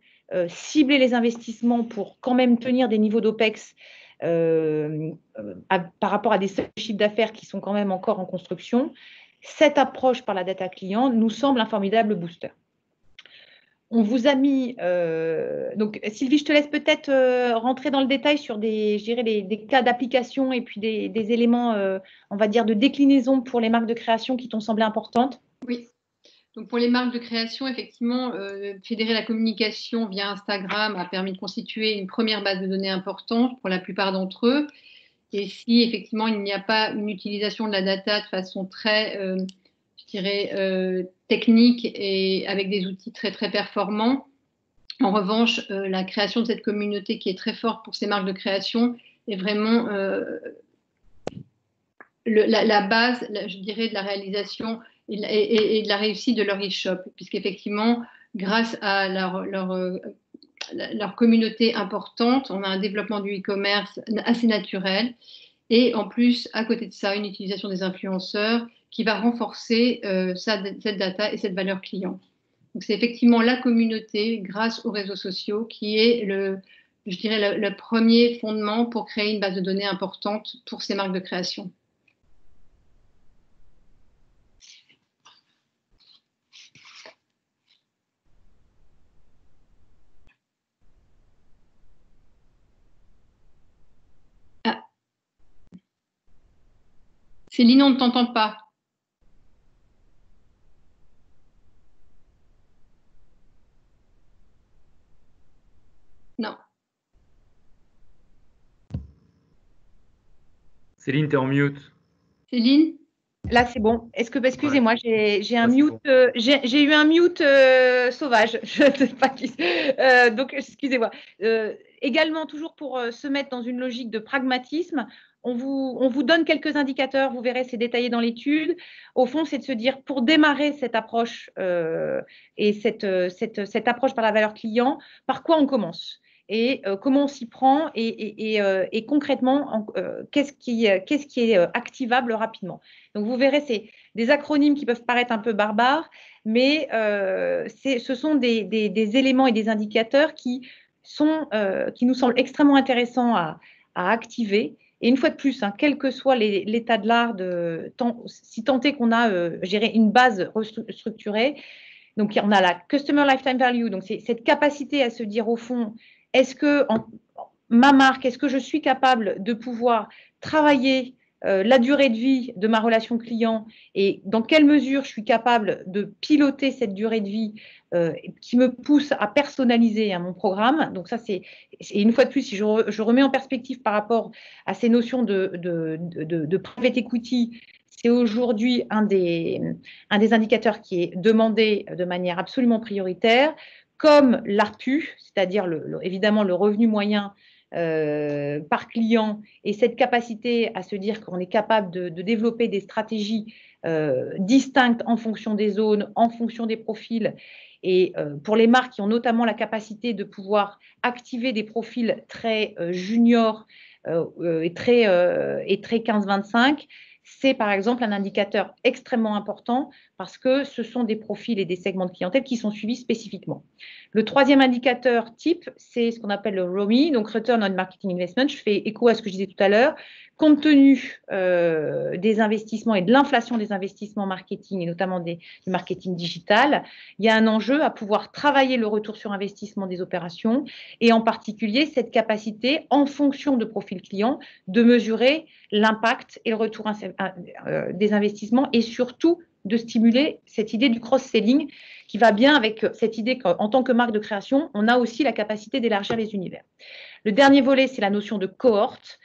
cibler les investissements pour quand même tenir des niveaux d'OPEX par rapport à des chiffres d'affaires qui sont quand même encore en construction. Cette approche par la data client nous semble un formidable booster. On vous a mis, donc Sylvie, je te laisse peut-être rentrer dans le détail sur des cas d'application et puis des éléments, on va dire, de déclinaison pour les marques de création qui t'ont semblé importantes. Oui. Donc pour les marques de création, effectivement, fédérer la communication via Instagram a permis de constituer une première base de données importante pour la plupart d'entre eux. Et si effectivement il n'y a pas une utilisation de la data de façon très, je dirais, technique et avec des outils très très performants, en revanche, la création de cette communauté qui est très forte pour ces marques de création est vraiment la base, je dirais, de la réalisation et de la réussite de leur e-shop, puisqu'effectivement, grâce à leur communauté importante, on a un développement du e-commerce assez naturel. Et en plus, à côté de ça, une utilisation des influenceurs qui va renforcer cette data et cette valeur client. Donc, c'est effectivement la communauté, grâce aux réseaux sociaux, qui est je dirais, le premier fondement pour créer une base de données importante pour ces marques de création. Céline, on ne t'entend pas. Non. Céline, tu es en mute. Céline? Là, c'est bon. Excusez-moi, j'ai un mute. J'ai eu un mute sauvage. Je ne sais pas qui. Donc, excusez-moi. Également, toujours pour se mettre dans une logique de pragmatisme, on vous donne quelques indicateurs. Vous verrez, c'est détaillé dans l'étude. Au fond, c'est de se dire, pour démarrer cette approche et cette approche par la valeur client, par quoi on commence et comment on s'y prend et concrètement, qu'est-ce qui est activable rapidement. Donc, vous verrez, c'est des acronymes qui peuvent paraître un peu barbares, mais ce sont des éléments et des indicateurs qui nous semblent extrêmement intéressants à activer. Et une fois de plus, quel que soit l'état de l'art, si tant est qu'on a une base structurée, donc on a la Customer Lifetime Value, donc c'est cette capacité à se dire au fond, est-ce que ma marque, est-ce que je suis capable de pouvoir travailler la durée de vie de ma relation client et dans quelle mesure je suis capable de piloter cette durée de vie qui me pousse à personnaliser mon programme. Donc ça, c'est une fois de plus, si je remets en perspective par rapport à ces notions de private equity, c'est aujourd'hui un des indicateurs qui est demandé de manière absolument prioritaire, comme l'ARPU, c'est-à-dire évidemment le revenu moyen par client et cette capacité à se dire qu'on est capable de développer des stratégies distinctes en fonction des zones, en fonction des profils. Et pour les marques qui ont notamment la capacité de pouvoir activer des profils très juniors et très 15-25, c'est par exemple un indicateur extrêmement important parce que ce sont des profils et des segments de clientèle qui sont suivis spécifiquement. Le troisième indicateur type, c'est ce qu'on appelle le ROMI, donc Return on Marketing Investment. Je fais écho à ce que je disais tout à l'heure. Compte tenu des investissements et de l'inflation des investissements marketing et notamment du marketing digital, il y a un enjeu à pouvoir travailler le retour sur investissement des opérations et en particulier cette capacité, en fonction de profil client, de mesurer l'impact et le retour des investissements et surtout de stimuler cette idée du cross-selling qui va bien avec cette idée qu'en tant que marque de création, on a aussi la capacité d'élargir les univers. Le dernier volet, c'est la notion de cohorte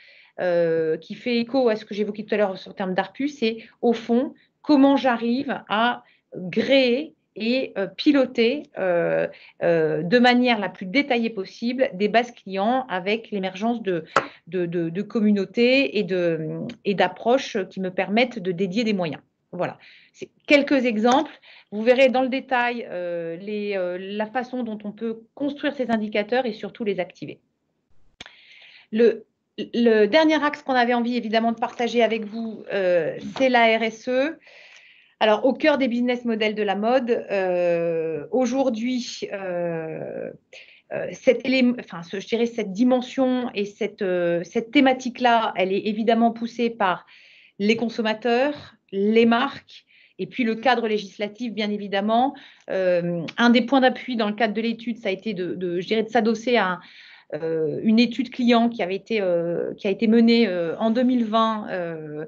qui fait écho à ce que j'évoquais tout à l'heure sur le terme d'ARPU, c'est au fond comment j'arrive à gréer et piloter de manière la plus détaillée possible des bases clients avec l'émergence de communautés et d'approches qui me permettent de dédier des moyens. Voilà, c'est quelques exemples. Vous verrez dans le détail la façon dont on peut construire ces indicateurs et surtout les activer. Le dernier axe qu'on avait envie évidemment de partager avec vous, c'est la RSE. Alors, au cœur des business models de la mode, aujourd'hui, cette dimension et cette thématique-là, elle est évidemment poussée par les consommateurs, les marques, et puis le cadre législatif, bien évidemment. Un des points d'appui dans le cadre de l'étude, ça a été de s'adosser à une étude client qui a été menée en 2020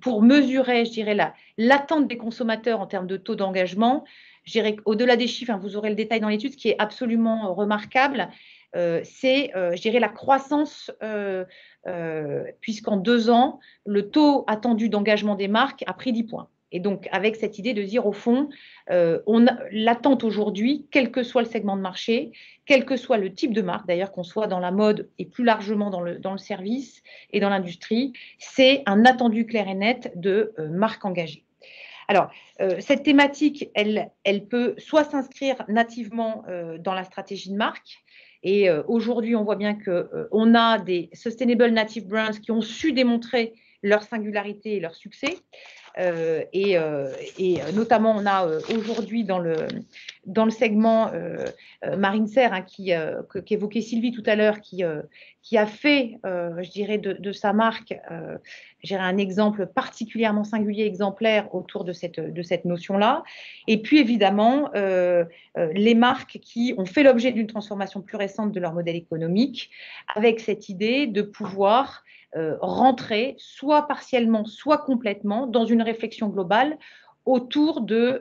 pour mesurer, je dirais, l'attente des consommateurs en termes de taux d'engagement. Je dirais qu'au-delà des chiffres, vous aurez le détail dans l'étude, ce qui est absolument remarquable, c'est, je dirais, la croissance, puisqu'en 2 ans, le taux attendu d'engagement des marques a pris 10 points. Et donc, avec cette idée de dire, au fond, l'attente aujourd'hui, quel que soit le segment de marché, quel que soit le type de marque, d'ailleurs, qu'on soit dans la mode et plus largement dans le service et dans l'industrie, c'est un attendu clair et net de marques engagées. Alors, cette thématique, elle peut soit s'inscrire nativement dans la stratégie de marque, et aujourd'hui, on voit bien qu'on a des Sustainable Native Brands qui ont su démontrer leur singularité et leur succès. Et notamment, on a aujourd'hui dans le segment Marine Serre, qu'évoquait Sylvie tout à l'heure, qui a fait, je dirais, de sa marque, un exemple particulièrement singulier, exemplaire autour de cette notion-là. Et puis, évidemment, les marques qui ont fait l'objet d'une transformation plus récente de leur modèle économique, avec cette idée de pouvoir rentrer soit partiellement, soit complètement dans une réflexion globale autour de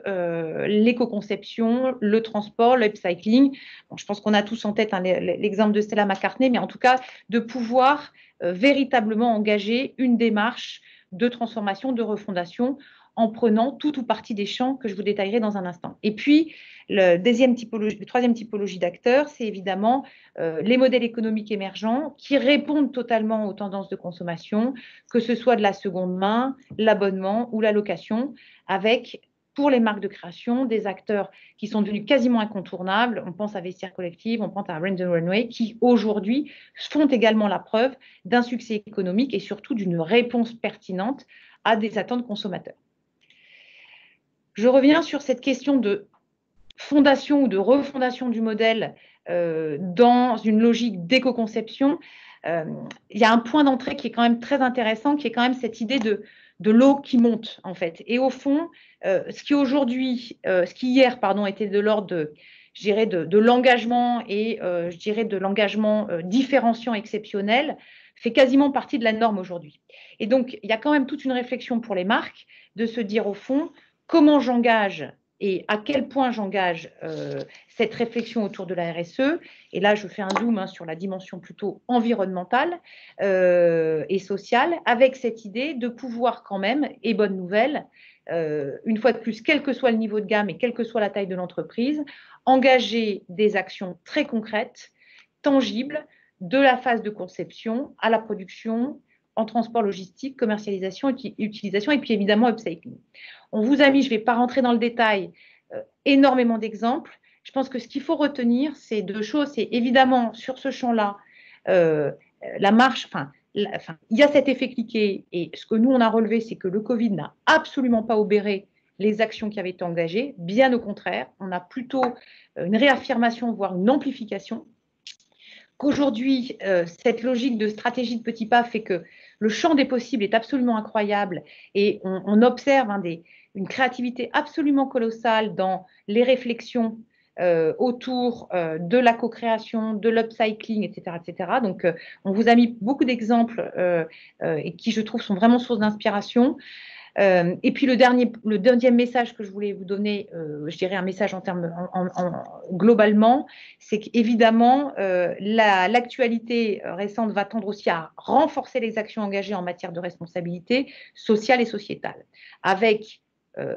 l'éco-conception, le transport, l'upcycling. Bon, je pense qu'on a tous en tête l'exemple de Stella McCartney, mais en tout cas de pouvoir véritablement engager une démarche de transformation, de refondation, en prenant tout ou partie des champs que je vous détaillerai dans un instant. Et puis, la troisième typologie d'acteurs, c'est évidemment les modèles économiques émergents qui répondent totalement aux tendances de consommation, que ce soit de la seconde main, l'abonnement ou la location, avec, pour les marques de création, des acteurs qui sont devenus quasiment incontournables. On pense à Vestiaire Collective, on pense à Brandon Runway, qui aujourd'hui font également la preuve d'un succès économique et surtout d'une réponse pertinente à des attentes consommateurs. Je reviens sur cette question de fondation ou de refondation du modèle dans une logique d'éco-conception. Il y a un point d'entrée qui est quand même très intéressant, qui est quand même cette idée de l'eau qui monte, en fait. Et au fond, ce qui hier était de l'ordre de l'engagement et je dirais de l'engagement différenciant exceptionnel, fait quasiment partie de la norme aujourd'hui. Et donc, il y a quand même toute une réflexion pour les marques de se dire au fond, comment j'engage et à quel point j'engage cette réflexion autour de la RSE. Et là, je fais un zoom sur la dimension plutôt environnementale et sociale, avec cette idée de pouvoir quand même, et bonne nouvelle, une fois de plus, quel que soit le niveau de gamme et quelle que soit la taille de l'entreprise, engager des actions très concrètes, tangibles, de la phase de conception à la production, en transport logistique, commercialisation, utilisation et puis évidemment upcycling. On vous a mis, je ne vais pas rentrer dans le détail, énormément d'exemples. Je pense que ce qu'il faut retenir, c'est deux choses. C'est évidemment sur ce champ-là, la marche, il y a cet effet cliquet et ce que nous on a relevé, c'est que le Covid n'a absolument pas obéré les actions qui avaient été engagées. Bien au contraire, on a plutôt une réaffirmation, voire une amplification. Qu'aujourd'hui, cette logique de stratégie de petits pas fait que le champ des possibles est absolument incroyable et on observe une créativité absolument colossale dans les réflexions autour de la co-création, de l'upcycling, etc., etc. Donc, on vous a mis beaucoup d'exemples et qui, je trouve, sont vraiment source d'inspiration. Et puis le deuxième message que je voulais vous donner, je dirais un message en termes globalement, c'est qu'évidemment l'actualité récente va tendre aussi à renforcer les actions engagées en matière de responsabilité sociale et sociétale, avec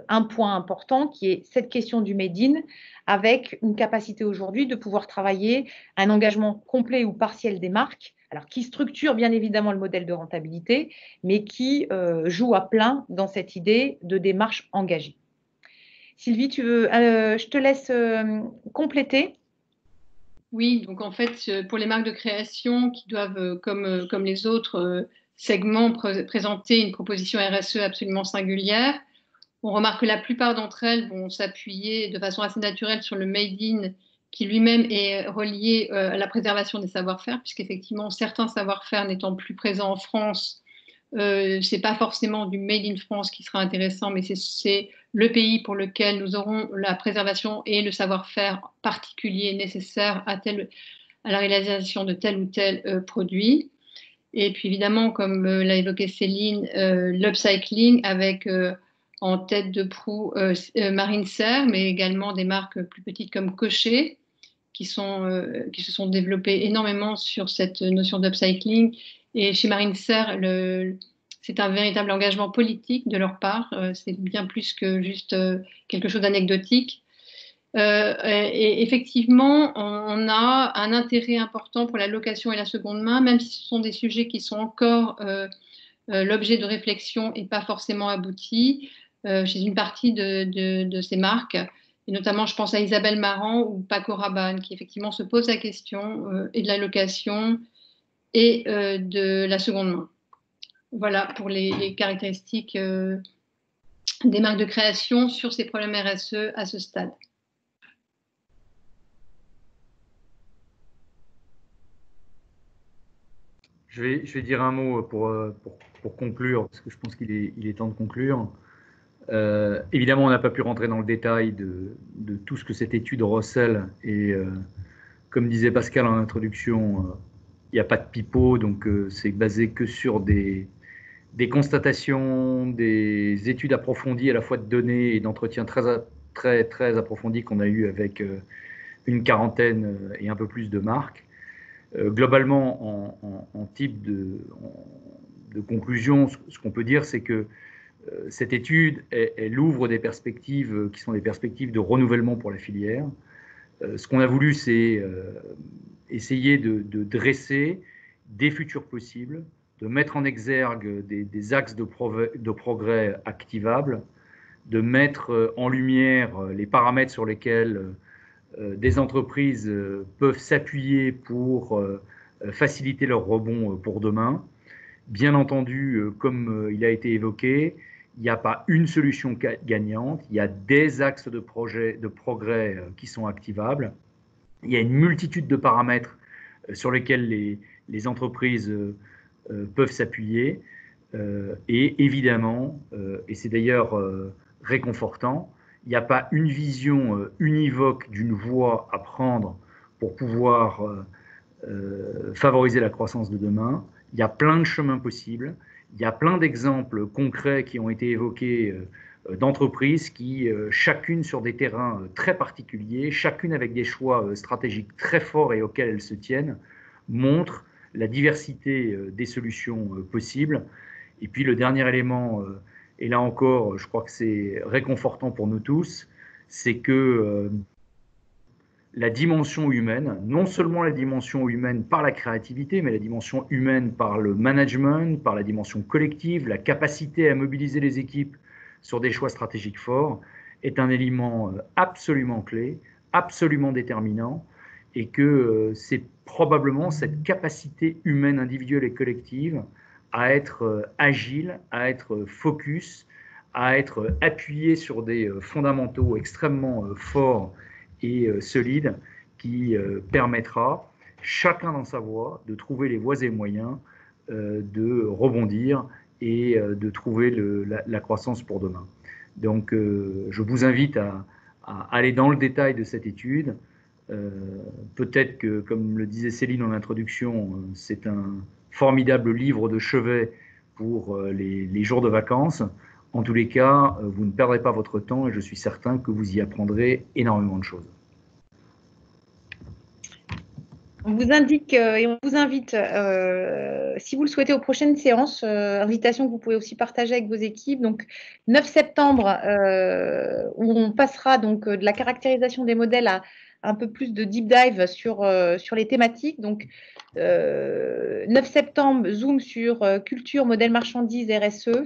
un point important qui est cette question du Made in, avec une capacité aujourd'hui de pouvoir travailler un engagement complet ou partiel des marques, alors qui structure bien évidemment le modèle de rentabilité, mais qui joue à plein dans cette idée de démarche engagée. Sylvie, je te laisse compléter. Oui, donc en fait, pour les marques de création qui doivent, comme les autres segments, présenter une proposition RSE absolument singulière, on remarque que la plupart d'entre elles vont s'appuyer de façon assez naturelle sur le Made in, qui lui-même est relié à la préservation des savoir-faire, puisqu'effectivement, certains savoir-faire n'étant plus présents en France, ce n'est pas forcément du Made in France qui sera intéressant, mais c'est le pays pour lequel nous aurons la préservation et le savoir-faire particulier nécessaire à la réalisation de tel ou tel produit. Et puis évidemment, comme l'a évoqué Céline, l'upcycling avec en tête de proue Marine Serre, mais également des marques plus petites comme Cocher, qui se sont développées énormément sur cette notion d'upcycling. Et chez Marine Serre, c'est un véritable engagement politique de leur part. C'est bien plus que juste quelque chose d'anecdotique. Et effectivement, on a un intérêt important pour la location et la seconde main, même si ce sont des sujets qui sont encore l'objet de réflexion et pas forcément aboutis chez une partie de ces marques. Et notamment, je pense à Isabelle Marant ou Paco Rabanne, qui effectivement se posent la question et de la location et de la seconde main. Voilà pour les caractéristiques des marques de création sur ces problèmes RSE à ce stade. Je vais dire un mot pour conclure, parce que je pense qu'il est temps de conclure. Évidemment, on n'a pas pu rentrer dans le détail de tout ce que cette étude recèle. Et comme disait Pascal en introduction, il n'y a pas de pipeau, donc c'est basé que sur des constatations, des études approfondies à la fois de données et d'entretiens très approfondis qu'on a eu avec une quarantaine et un peu plus de marques. Globalement, en type de conclusion, ce qu'on peut dire, c'est que cette étude, elle ouvre des perspectives qui sont des perspectives de renouvellement pour la filière. Ce qu'on a voulu, c'est essayer de dresser des futurs possibles, de mettre en exergue des axes de progrès activables, de mettre en lumière les paramètres sur lesquels des entreprises peuvent s'appuyer pour faciliter leur rebond pour demain. Bien entendu, comme il a été évoqué, il n'y a pas une solution gagnante, il y a des axes de progrès qui sont activables. Il y a une multitude de paramètres sur lesquels les entreprises peuvent s'appuyer. Et évidemment, et c'est d'ailleurs réconfortant, il n'y a pas une vision univoque d'une voie à prendre pour pouvoir favoriser la croissance de demain. Il y a plein de chemins possibles. Il y a plein d'exemples concrets qui ont été évoqués d'entreprises qui, chacune sur des terrains très particuliers, chacune avec des choix stratégiques très forts et auxquels elles se tiennent, montrent la diversité des solutions possibles. Et puis le dernier élément, et là encore, je crois que c'est réconfortant pour nous tous, c'est que la dimension humaine, non seulement la dimension humaine par la créativité, mais la dimension humaine par le management, par la dimension collective, la capacité à mobiliser les équipes sur des choix stratégiques forts, est un élément absolument clé, absolument déterminant, et que c'est probablement cette capacité humaine, individuelle et collective à être agile, à être focus, à être appuyé sur des fondamentaux extrêmement forts et solide qui permettra, chacun dans sa voie, de trouver les voies et moyens de rebondir et de trouver la croissance pour demain. Donc, je vous invite à aller dans le détail de cette étude. Peut-être que, comme le disait Céline en introduction, c'est un formidable livre de chevet pour les jours de vacances. En tous les cas, vous ne perdrez pas votre temps et je suis certain que vous y apprendrez énormément de choses. On vous indique et on vous invite, si vous le souhaitez, aux prochaines séances, invitation que vous pouvez aussi partager avec vos équipes. Donc, 9 septembre, où on passera donc de la caractérisation des modèles à un peu plus de deep dive sur les thématiques. Donc, 9 septembre, Zoom sur culture, modèle marchandise, RSE.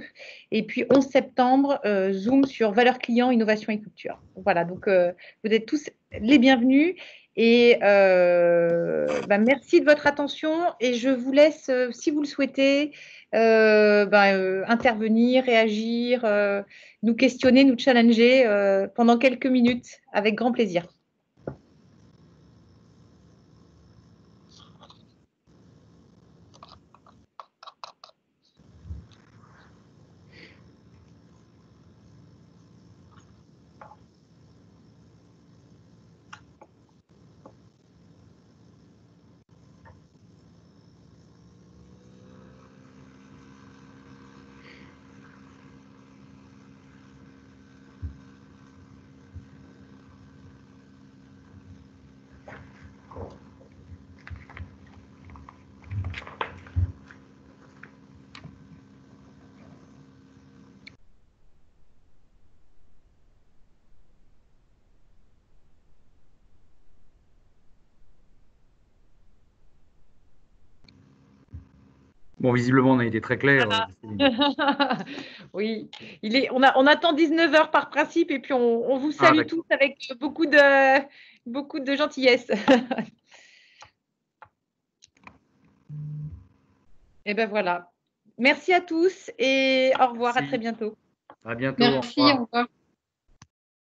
Et puis, 11 septembre, Zoom sur valeurs clients, innovation et culture. Voilà, donc vous êtes tous les bienvenus. Et merci de votre attention et je vous laisse, si vous le souhaitez, intervenir, réagir, nous questionner, nous challenger pendant quelques minutes avec grand plaisir. Bon, visiblement, on a été très clair. Oui, on attend 19 h par principe et puis on vous salue tous avec beaucoup de gentillesse. Et ben voilà. Merci à tous et au revoir, à très bientôt. À bientôt. Merci, au revoir.